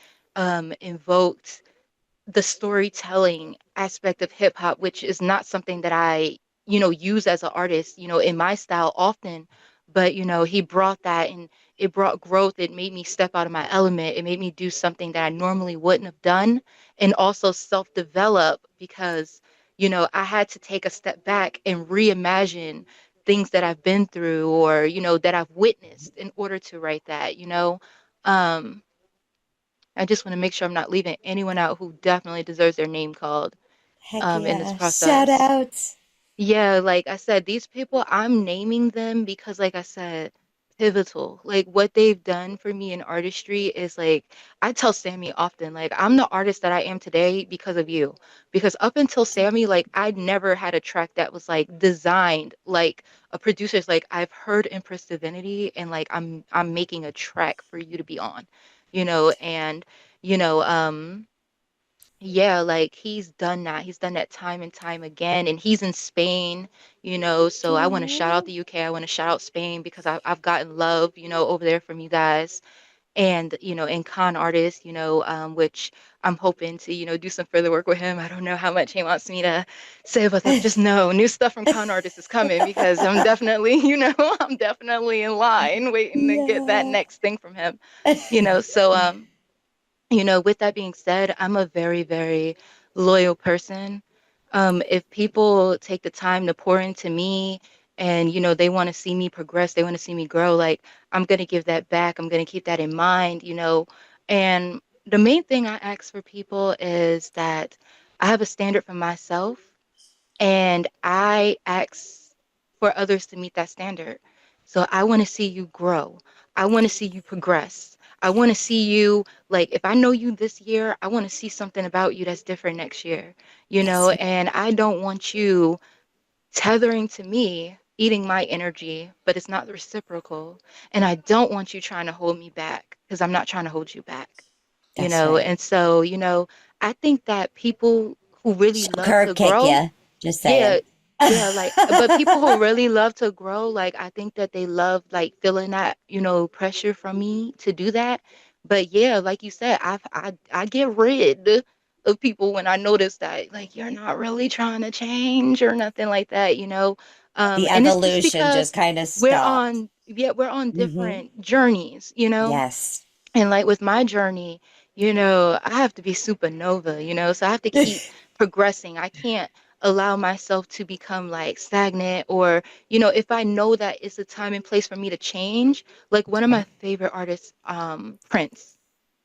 invoked the storytelling aspect of hip hop, which is not something that I, use as an artist, in my style often. But, he brought that, and it brought growth. It made me step out of my element. It made me do something that I normally wouldn't have done, and also self-develop because, I had to take a step back and reimagine things that I've been through or, that I've witnessed in order to write that. Um, I just want to make sure I'm not leaving anyone out who definitely deserves their name called Heck in this yeah. Shout process. out. Yeah, like I said, these people, I'm naming them because, like I said, pivotal. Like what they've done for me in artistry is like, I tell Sammy often, like, I'm the artist that I am today because of you. Because up until Sammy, like, I'd never had a track that was like designed like a producer's like, I've heard Impress Divinity and like I'm making a track for you to be on, and you know, um, yeah, like he's done that. He's done that time and time again. And he's in Spain, so I want to shout out the UK. I want to shout out Spain because I've gotten love, over there from you guys. And, and ConArtist, which I'm hoping to, do some further work with him. I don't know how much he wants me to say about that, but just know new stuff from ConArtist is coming because I'm definitely, I'm definitely in line waiting to get that Yeah. next thing from him, so, with that being said, I'm a very, very loyal person. If people take the time to pour into me and, they want to see me progress, they want to see me grow, like I'm going to give that back. I'm going to keep that in mind, And the main thing I ask for people is that I have a standard for myself and I ask for others to meet that standard. So I want to see you grow. I want to see you progress. I want to see you, like, if I know you this year, I want to see something about you that's different next year, Yes. and I don't want you tethering to me, eating my energy, but it's not reciprocal. And I don't want you trying to hold me back because I'm not trying to hold you back, That's right. And so, I think that people who really love Sugar to kick grow, ya. Just yeah, saying. yeah, like, but people who really love to grow, like, I think that they love, like, feeling that, pressure from me to do that. But yeah, like you said, I get rid of people when I notice that, like, you're not really trying to change or nothing like that, The And it's just evolution just because kind of stopped. we're on Hmm. different journeys, Yes. and like with my journey, I have to be supernova, so I have to keep progressing. I can't allow myself to become like stagnant or, if I know that it's a time and place for me to change, like one of my favorite artists, Prince,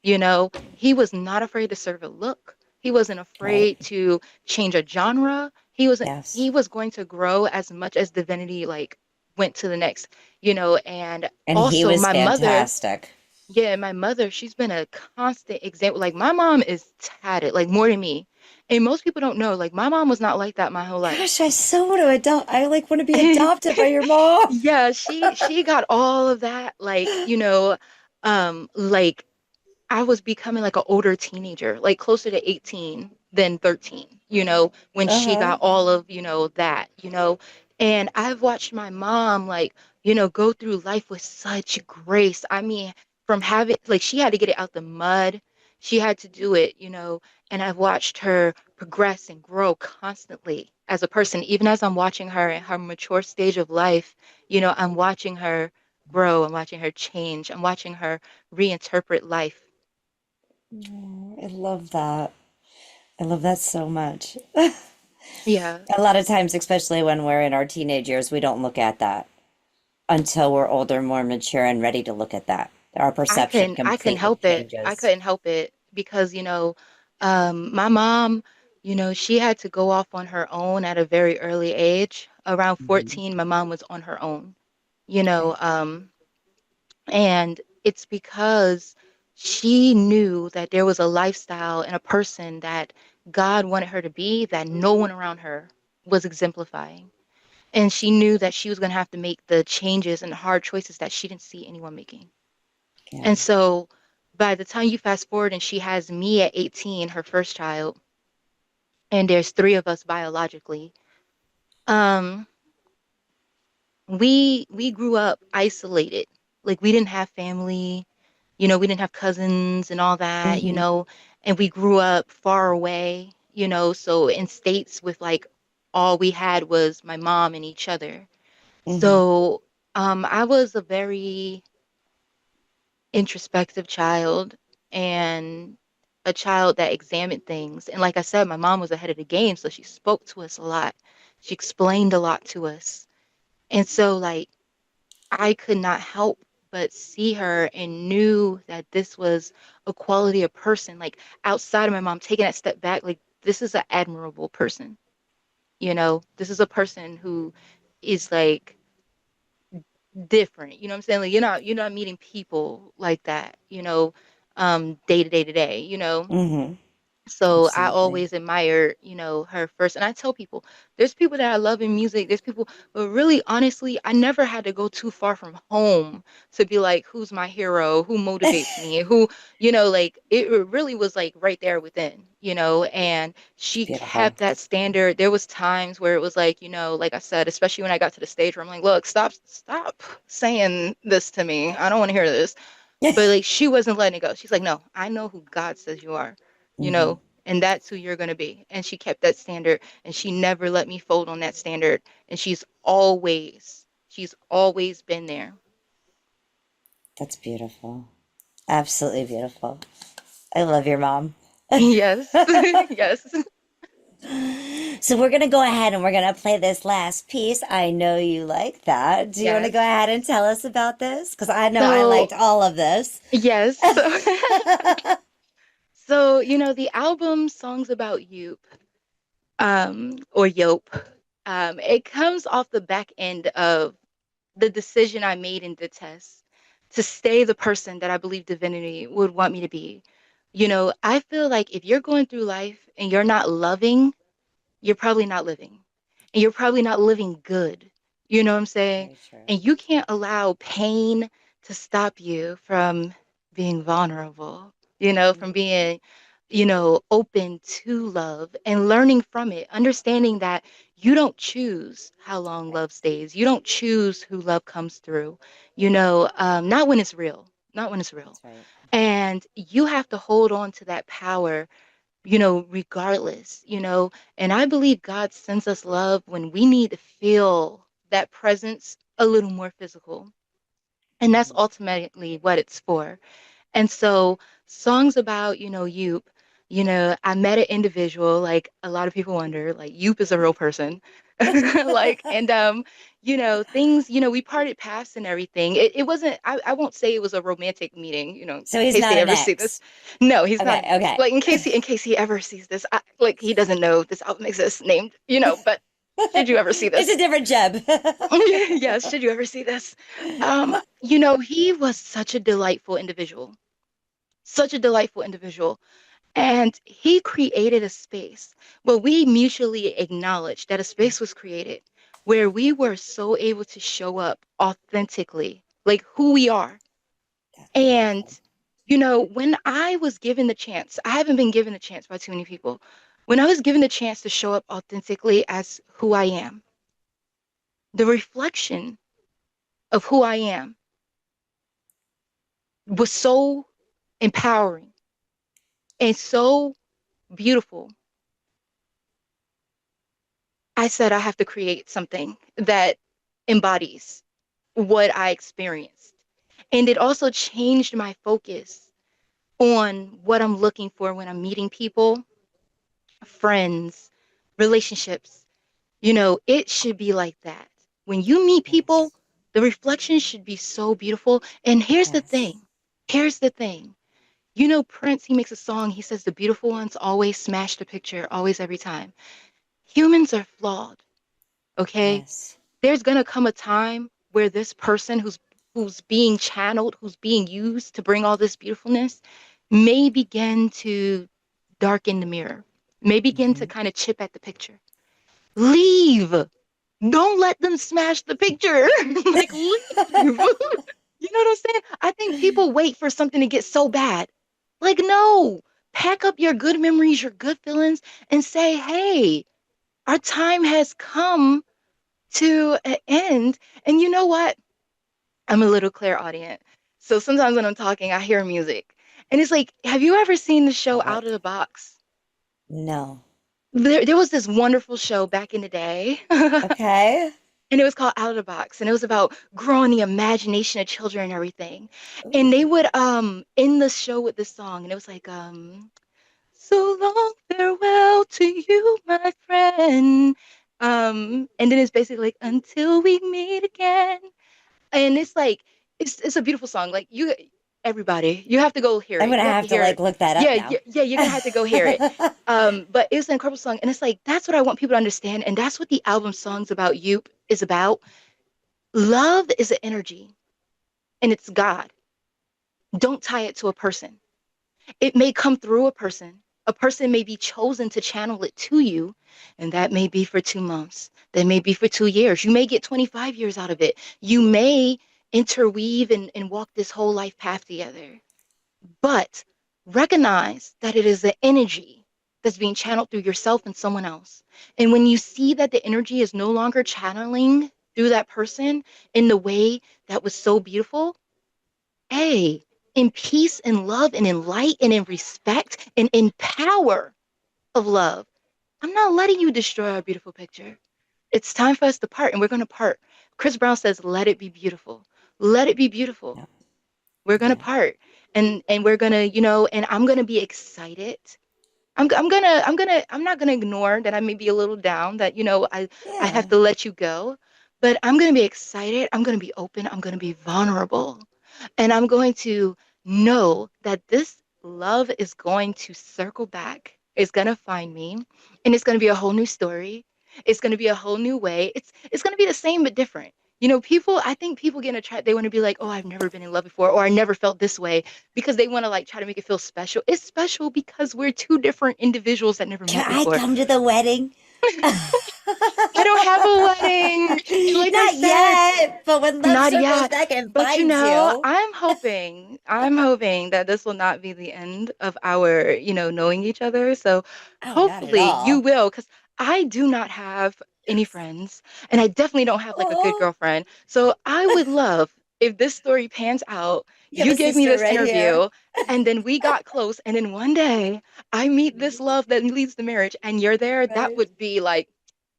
he was not afraid to serve a look. He wasn't Right. afraid to change a genre. He Yes. was going to grow as much as Divinity like went to the next, and And he also was my mother, fantastic. yeah, my mother, she's been a constant example. Like my mom is tatted, like more than me. And most people don't know, like my mom was not like that my whole life. Gosh, I so want to adopt. I like want to be adopted by your mom. Yeah, she got all of that, like, like I was becoming like an older teenager, like closer to 18 than 13, when she Uh-huh. got all of, that, and I've watched my mom like, go through life with such grace. I mean, from having like she had to get it out the mud. She had to do it, and I've watched her progress and grow constantly as a person, even as I'm watching her in her mature stage of life, I'm watching her grow, I'm watching her change, I'm watching her reinterpret life. Oh, I love that. I love that so much. Yeah. A lot of times, especially when we're in our teenage years, we don't look at that until we're older, more mature, and ready to look at that. Our perception I couldn't completely help it. I changes. couldn't help it because, my mom, she had to go off on her own at a very early age. around 14, my mom was on her own, you know, and it's because she knew that there was a lifestyle and a person that God wanted her to be that no one around her was exemplifying. And she knew that she was going to have to make the changes and the hard choices that she didn't see anyone making. Yeah. And so by the time you fast forward and she has me at 18, her first child, and there's three of us biologically, um, we grew up isolated. Like we didn't have family, you know, we didn't have cousins and all that, you know, and we grew up far away, you know, so in states with like all we had was my mom and each other. So I was a very introspective child and a child that examined things. And like I said, my mom was ahead of the game, so she spoke to us a lot. She explained a lot to us. And so like I could not help but see her and knew that this was a quality of person. Like outside of my mom, taking that step back, like this is an admirable person. You know, this is a person who is like different. You know what I'm saying? Like you're not meeting people like that, you know, day to day to day, you know. So I Absolutely. always admire, you know, her first. And I tell people, there's people that I love in music. There's people, but really, honestly, I never had to go too far from home to be like, who's my hero? Who motivates me? Who, you know, like it really was like right there within, you know, and she Beautiful. kept that standard. There was times where it was like, you know, like I said, especially when I got to the stage where I'm like, look, stop saying this to me. I don't want to hear this. But like she wasn't letting it go. She's like, no, I know who God says you are, you know, and that's who you're going to be. And she kept that standard and she never let me fold on that standard. And she's always been there. That's beautiful. Absolutely beautiful. I love your mom. Yes. Yes. So we're going to go ahead and we're going to play this last piece. I know you like that. Do you want to go ahead and tell us about this? Because I know I liked all of this. Yes. So, you know, the album Songs About Joep, or Joep, it comes off the back end of the decision I made in the test to stay the person that I believe divinity would want me to be. You know, I feel like if you're going through life and you're not loving, you're probably not living. And you're probably not living good. You know what I'm saying? And you can't allow pain to stop you from being vulnerable, you know, from being, you know, open to love and learning from it, understanding that you don't choose how long love stays. You don't choose who love comes through, you know, not when it's real, not when it's real. And you have to hold on to that power, you know, regardless, you know. And I believe God sends us love when we need to feel that presence a little more physical. And that's ultimately what it's for. And so songs about, you know, Yoop, you know, I met an individual, like a lot of people wonder, like Yoop is a real person. Like, and you know, things, you know, we parted paths and everything. It wasn't, I won't say it was a romantic meeting, you know, So in he's case not they an ever see ex. this. No, he's not Okay, an ex. okay. Like in case he ever sees this, like he doesn't know this album exists named, you know, but should you ever see this? It's a different Jeb. Yes, should you ever see this? You know, he was such a delightful individual. Such a delightful individual. And he created a space where we mutually acknowledged that a space was created where we were so able to show up authentically, like who we are. And, you know, when I was given the chance, I haven't been given a chance by too many people. When I was given the chance to show up authentically as who I am, the reflection of who I am was so empowering and so beautiful. I said I have to create something that embodies what I experienced. And it also changed my focus on what I'm looking for when I'm meeting people, friends, relationships. You know, it should be like that. When you meet people, the reflection should be so beautiful. And here's the thing. Here's the thing. You know, Prince, he makes a song. He says the beautiful ones always smash the picture, always, every time. Humans are flawed. Okay? Yes. There's gonna come a time where this person who's being channeled, who's being used to bring all this beautifulness, may begin to darken the mirror, may begin to kind of chip at the picture. Leave. Don't let them smash the picture. Like, leave. You know what I'm saying? I think people wait for something to get so bad. Like, no. Pack up your good memories, your good feelings, and say, hey, our time has come to an end. And you know what? I'm a little clairaudient. So sometimes when I'm talking, I hear music. And it's like, have you ever seen the show Out of the Box? No. There was this wonderful show back in the day. Okay. And it was called Out of the Box. And it was about growing the imagination of children and everything. And they would end the show with this song. And it was like, so long farewell to you, my friend. And then it's basically like, until we meet again. And it's like, it's a beautiful song. Like, everybody, you have to go hear I'm it. gonna You have have to to hear like it. look that up Yeah, now. yeah, you're gonna have to go hear it. But it's an incredible song, and it's like that's what I want people to understand, and that's what the album Songs About Joep is about. Love is an energy, and it's God. Don't tie it to a person. It may come through a person. A person may be chosen to channel it to you, and that may be for 2 months. That may be for 2 years. You may get 25 years out of it. You may interweave and walk this whole life path together. But recognize that it is the energy that's being channeled through yourself and someone else. And when you see that the energy is no longer channeling through that person in the way that was so beautiful, hey, in peace and love and in light and in respect and in power of love, I'm not letting you destroy our beautiful picture. It's time for us to part, and we're going to part. Chris Brown says, let it be beautiful. Let it be beautiful. We're going to part. And we're going to, and I'm going to be excited. I'm not gonna ignore that I may be a little down, that I have to let you go, but I'm gonna be excited. I'm gonna be open. I'm gonna be vulnerable, and I'm going to know that this love is going to circle back. It's gonna find me, and it's gonna be a whole new story. It's gonna be a whole new way. It's gonna be the same but different. I think people get in a trap. They want to be like, oh, I've never been in love before, or I never felt this way, because they want to like try to make it feel special. It's special because we're two different individuals that never Can met I before. come to the wedding? I don't have a wedding. Like Not I said, yet, but when love not circles yet. back and But finds you. I'm hoping that this will not be the end of our, knowing each other. So Oh, not at hopefully you all. will, because I do not have any friends, and I definitely don't have like a good Oh, girlfriend. So I would love if this story pans out, you have you a gave me sister this right here. interview, and then we got close, and then one day I meet this love that leads to marriage, and you're there. That Right. would be like,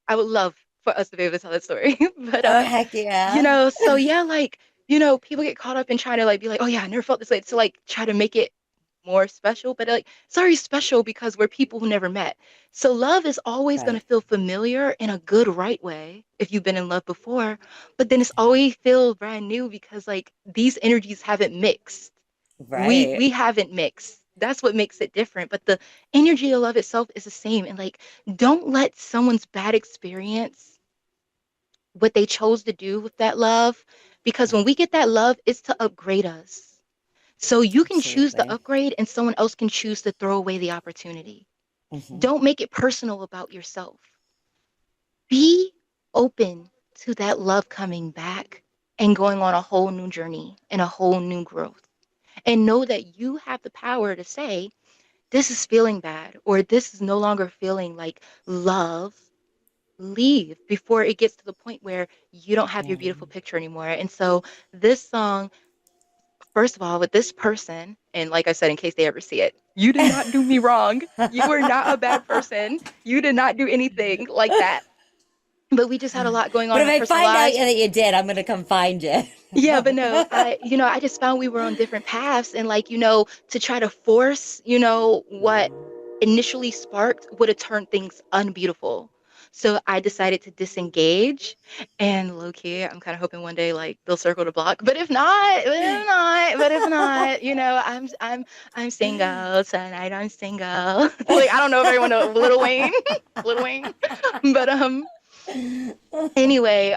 I would love for us to be able to tell that story. But Oh, heck yeah. so yeah, like, people get caught up in trying to like be like, oh yeah, I never felt this way. To like try to make it more special, but like it's already special because we're people who never met. So love is always gonna Right. feel familiar in a good, right way if you've been in love before, but then it's always feel brand new because like these energies haven't mixed. We Right. we haven't mixed. That's what makes it different. But the energy of love itself is the same. And like, don't let someone's bad experience, what they chose to do with that love, because when we get that love, it's to upgrade us. So you can choose the Absolutely. upgrade and someone else can choose to throw away the opportunity. Hmm. Don't make it personal about yourself. Be open to that love coming back and going on a whole new journey and a whole new growth. And know that you have the power to say, this is feeling bad, or this is no longer feeling like love. Leave before it gets to the point where you don't have your beautiful picture anymore. And so this song, first of all, with this person, and like I said, in case they ever see it, you did not do me wrong. You were not a bad person. You did not do anything like that. But we just had a lot going on But in if our I personal find out lives. that you did, I'm gonna come find you. Yeah, but no, I just found we were on different paths, and like, to try to force, what initially sparked would have turned things unbeautiful. So I decided to disengage, and low key, I'm kind of hoping one day like they'll circle the block. But if not, I'm single tonight. I'm single. Like, I don't know if everyone knows Lil Wayne, Lil Wayne, but Anyway,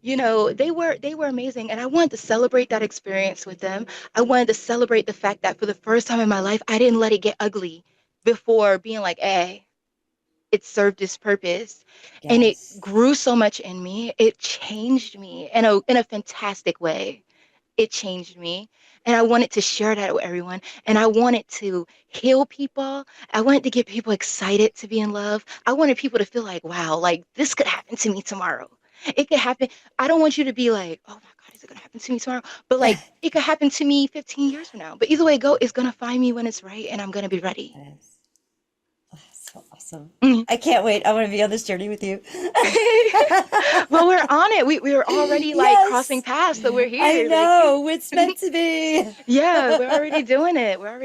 they were amazing, and I wanted to celebrate that experience with them. I wanted to celebrate the fact that for the first time in my life, I didn't let it get ugly before being like, hey, it served its purpose. And it grew so much in me. It changed me in a fantastic way. It changed me. And I wanted to share that with everyone. And I wanted to heal people. I wanted to get people excited to be in love. I wanted people to feel like, wow, like this could happen to me tomorrow. It could happen. I don't want you to be like, oh my God, is it going to happen to me tomorrow? But like, it could happen to me 15 years from now. But either way it go, it's going to find me when it's right. And I'm going to be ready. So awesome. I can't wait. I want to be on this journey with you. Well, we're on it. We were already like crossing paths, so we're here. I know. It's meant to be. Yeah, we're already doing it. Well,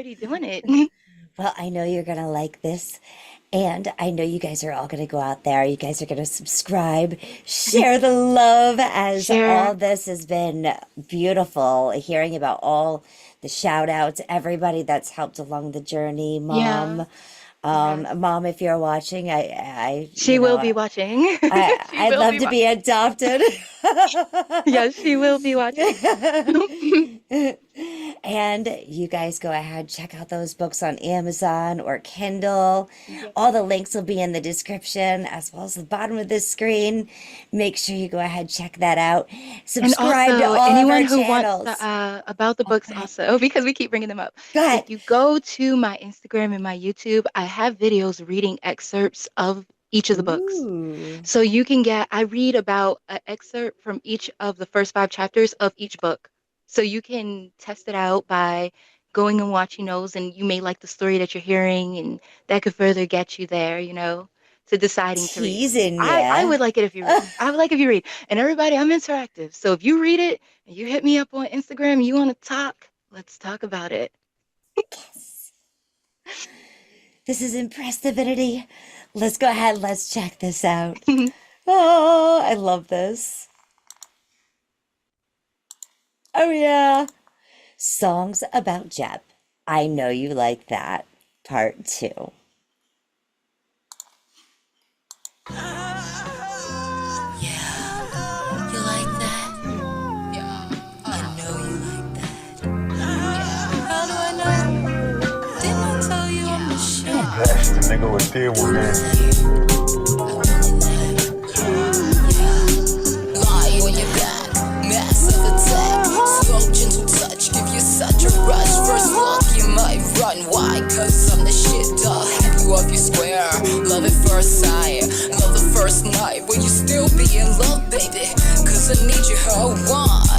I know you're going to like this. And I know you guys are all going to go out there. You guys are going to subscribe, share the love, as all this has been beautiful. Hearing about all the shout outs, everybody that's helped along the journey. Mom. Yeah. Mom, if you're watching, she will be watching. I'd love to be adopted. Yes, she will be watching. And you guys go ahead, check out those books on Amazon or Kindle. All the links will be in the description as well as the bottom of this screen. Make sure you go ahead, check that out. Subscribe to all anyone of our who channels. wants about the books also, because we keep bringing them up. Go ahead. If you go to my Instagram and my YouTube, I have videos reading excerpts of each of the books. So you can I read about an excerpt from each of the first 5 chapters of each book. So you can test it out by going and watching those, and you may like the story that you're hearing, and that could further get you there, to deciding to read. I would like it if you read. I would like if you read. And everybody, I'm interactive. So if you read it and you hit me up on Instagram and you want to talk, let's talk about it. Yes. This is Impress Divinity. Let's go ahead. Let's check this out. Oh, I love this. Oh, yeah. Songs About Joep. I know you like that. Part 2. You like that? Yeah, I know you like that. How do I know? Didn't I tell you I'm the shit? That's the nigga with deal with man. Lie on your back, massive attack. Slow, gentle touch, give you such a rush. First look, you might run. Why? Cause I'm the shit, dog. Have you off your square? Love at first sight. Love the first night. Will you still be in love, baby? Cause I need you how I want.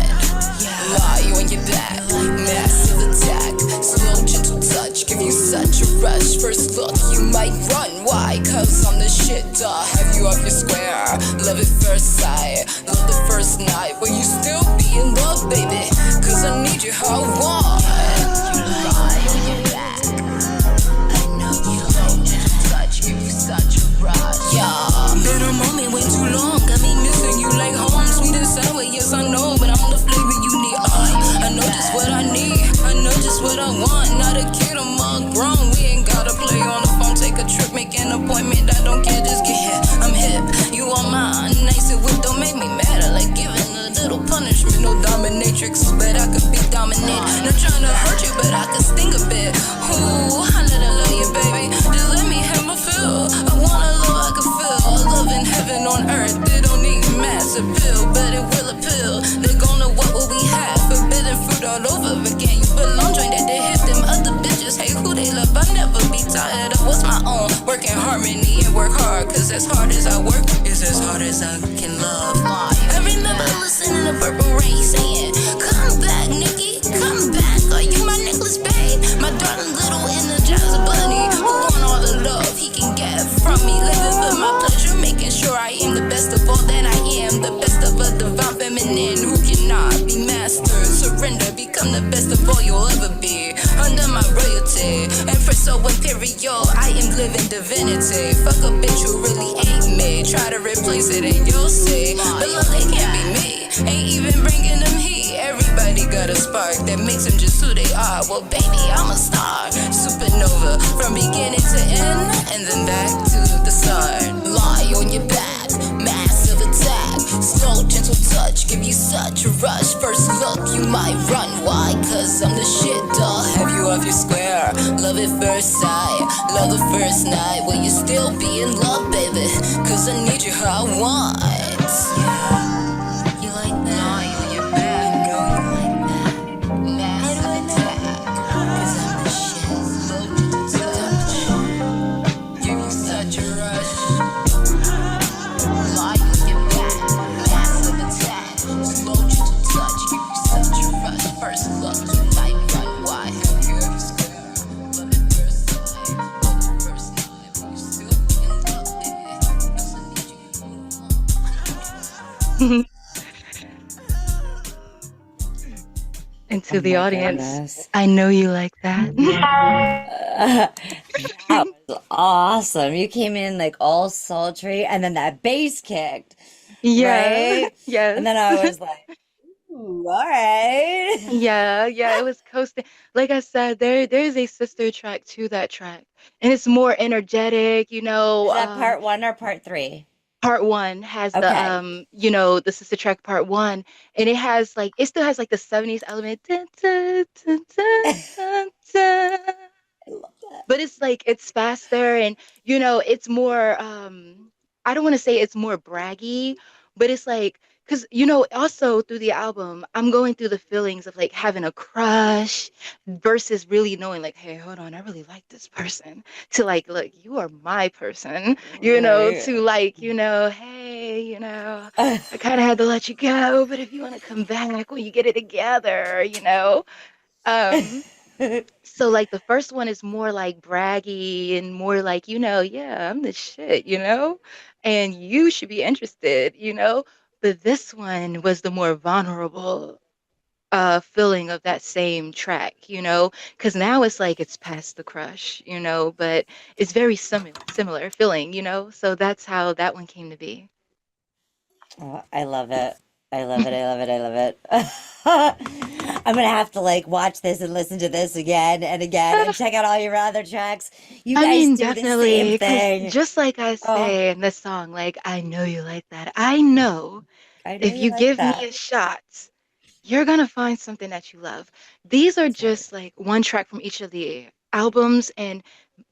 Lie on your back, massive attack. Slow, gentle touch, give you such a rush. First look, you might run. Why? Cause I'm the shit, dog. Have you off your square? Love at first sight. Love the first night. Will you still be in love, baby? Cause I need you how I want. Lie on your back. I know you like gentle touch, give you such a rush. Yeah, been a moment way too long. Got me missing you like home. Sweet and sour, yes I know, but I'm the flavor you need. I know just what I need. I know just what I want. Not a kid, I'm all grown. We ain't gotta play on the phone. Take a trip, make an appointment. I don't care, just get here. I'm hip, you are mine. Nice and whip, don't make me mad. I like giving a little punishment. No dominatrix, but I could be dominant. Not trying to hurt you, but I could sting a bit. Ooh, I let her love you, baby. Just let me have my feel. I want a love I can feel. Love in heaven on earth. They don't need mass appeal, but it will appeal. They gon' know what will we have. Forbidden fruit all over again. You belong, join that they hit them other bitches. Hey, who they love, I'll never be tired of what's my own. Work in harmony and work hard, cause as hard as I work, it's as hard as I can love. I remember listening to Purple Rain saying, come back, Nikki, come back. Are you my Nicholas babe? My darling little energizer bunny, who want all the love he can get from me. Living for my pleasure, making sure I am the best of all that I am. The best of a divine feminine who cannot be mastered. Surrender, become the best of all you'll ever be. Under my royalty, Empress so imperial, I am living divinity. Fuck a bitch who really ain't me. Try to replace it and you'll see. But love, they can't be me. Ain't even bringing them heat. Everybody got a spark that makes them just who they are. Well, baby, I'm a star. Supernova, from beginning to end, and then back to the start. Lie on your back, massive attack. Slow, gentle touch, give you such a rush. First look, you might run. Why? Cause I'm the shit, dawg. Have you off your square? Love at first sight, love the first night. Will you still be in love, baby? Cause I need you how I want. You like that? No, you're bad. You know you like that. Massive attack. Cause I'm the shit. Slow, gentle touch, give you such a rush. Lie, you get back. Massive attack. Slow, gentle touch, give you such a rush. First look, you might run. Why? Have you ever square? Love at first sight, love at first night. Will you still be in love, baby? Cause I need you to move on. And to Oh the my audience, goodness. I know you like that. That was awesome. You came in like all sultry, and then that bass kicked, Yeah, right? yes. And then I was like, ooh, all right. Yeah, yeah, it was coasting. Like I said, there's a sister track to that track, and it's more energetic, Is that part 1 or part 3? Part 1 has the Okay. the sister track part 1, and it still has like the 70s element. Dun, dun, dun, dun, dun, dun. I love that. But it's like it's faster, and it's more I don't want to say it's more braggy, but it's like because also through the album I'm going through the feelings of like having a crush versus really knowing like, hey, hold on, I really like this person, to like, look, you are my person, Right. to like, hey, I kind of had to let you go, but if you want to come back when you get it together, um so like the first one is more like braggy and more like, yeah, I'm the shit, and you should be interested, But this one was the more vulnerable feeling of that same track, because now it's like it's past the crush, but it's very similar feeling, So that's how that one came to be. Oh, I love it. I love it. I love it. I love it. I'm gonna have to like watch this and listen to this again and again and check out all your other tracks. You I guys mean, do the same definitely, because thing. just like I Oh, say in this song, like, I know you like that. I know I know if you you like give me that. a shot, you're gonna find something that you love. These are That's right. just like one track from each of the albums, and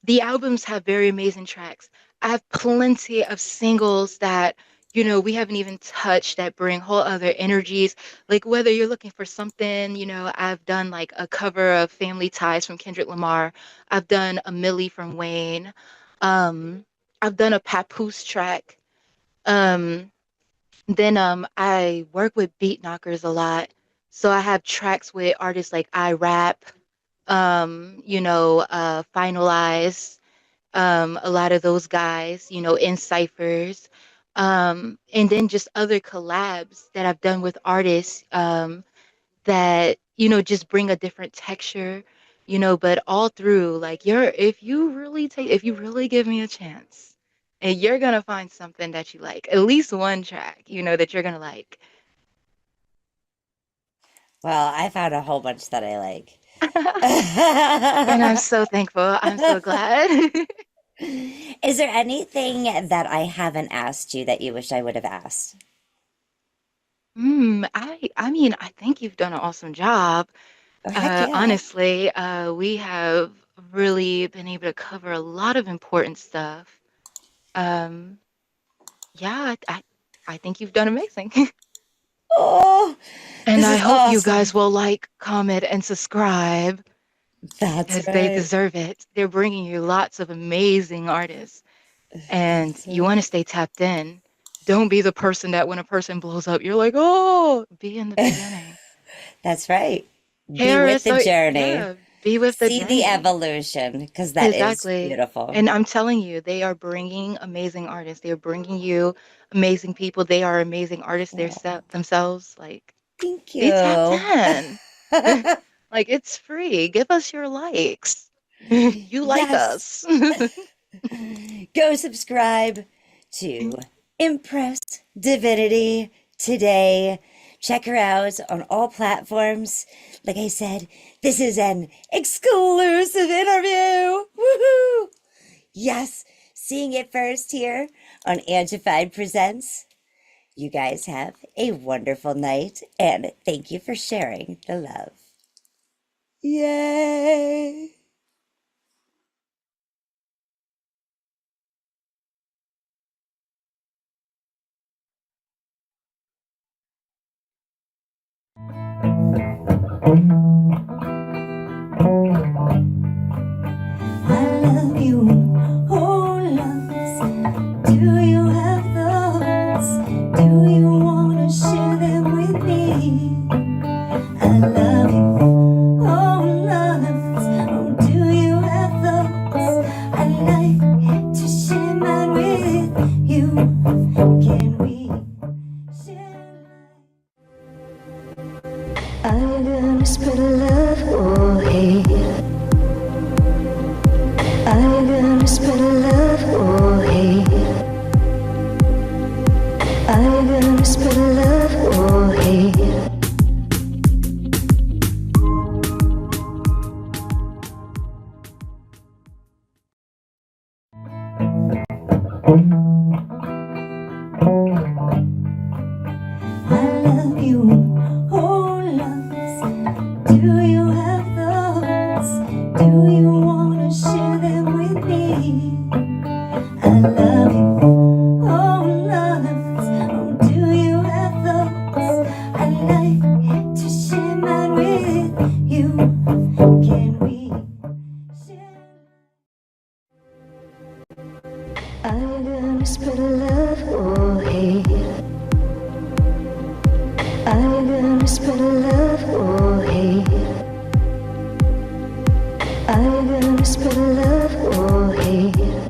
the albums have very amazing tracks. I have plenty of singles that, we haven't even touched that bring whole other energies. Like whether you're looking for something, I've done like a cover of Family Ties from Kendrick Lamar. I've done a Millie from Wayne. Um, I've done a Papoose track. Um, then I work with beat knockers a lot. So I have tracks with artists like I Rap, Finalize, a lot of those guys, in ciphers. And then just other collabs that I've done with artists that, just bring a different texture, but all through, like if you really give me a chance, and you're gonna find something that you like, at least one track, that you're gonna like. Well, I found a whole bunch that I like. And I'm so thankful. I'm so glad. Is there anything that I haven't asked you that you wish I would have asked? I mean, I think you've done an awesome job. Oh, heck yeah. Honestly, we have really been able to cover a lot of important stuff. Um, yeah, I think you've done amazing. Oh, And this I is hope you awesome. guys will like, comment, and subscribe That's because they right. deserve it. They're bringing you lots of amazing artists, and That's you want to right. stay tapped in. Don't be the person that when a person blows up, you're like, oh, be in the beginning. That's right. Be with Harris, the so journey. yeah, be with the See the journey. evolution because that is Exactly. beautiful. And I'm telling you, they are bringing amazing artists. They are bringing you amazing people. They are amazing artists Oh, themselves. Like, thank be tapped you. in. Like, it's free. Give us your likes. You like Yes. us. Go subscribe to Impress Divinity today. Check her out on all platforms. Like I said, this is an exclusive interview. Woohoo! Yes. seeing it first here on Angified Presents. You guys have a wonderful night, and thank you for sharing the love. Yay! I love you, oh loves. Do you have those? Do you wanna share them with me? I love you, oh loves. Oh, do you have those? I'd like to share mine with you. Can we share? I'm gonna spread love or hate. I'm gonna spread love or hate. I'm gonna spread love or hate. I love you, oh loves. Do you have those? Do you wanna share them with me? I love you, oh loves. Oh, do you have those? I'd like to share mine with you. Can we share? I'm gonna spread love or hate. I'm gonna spread love or hate. I'm gonna spread love or hate.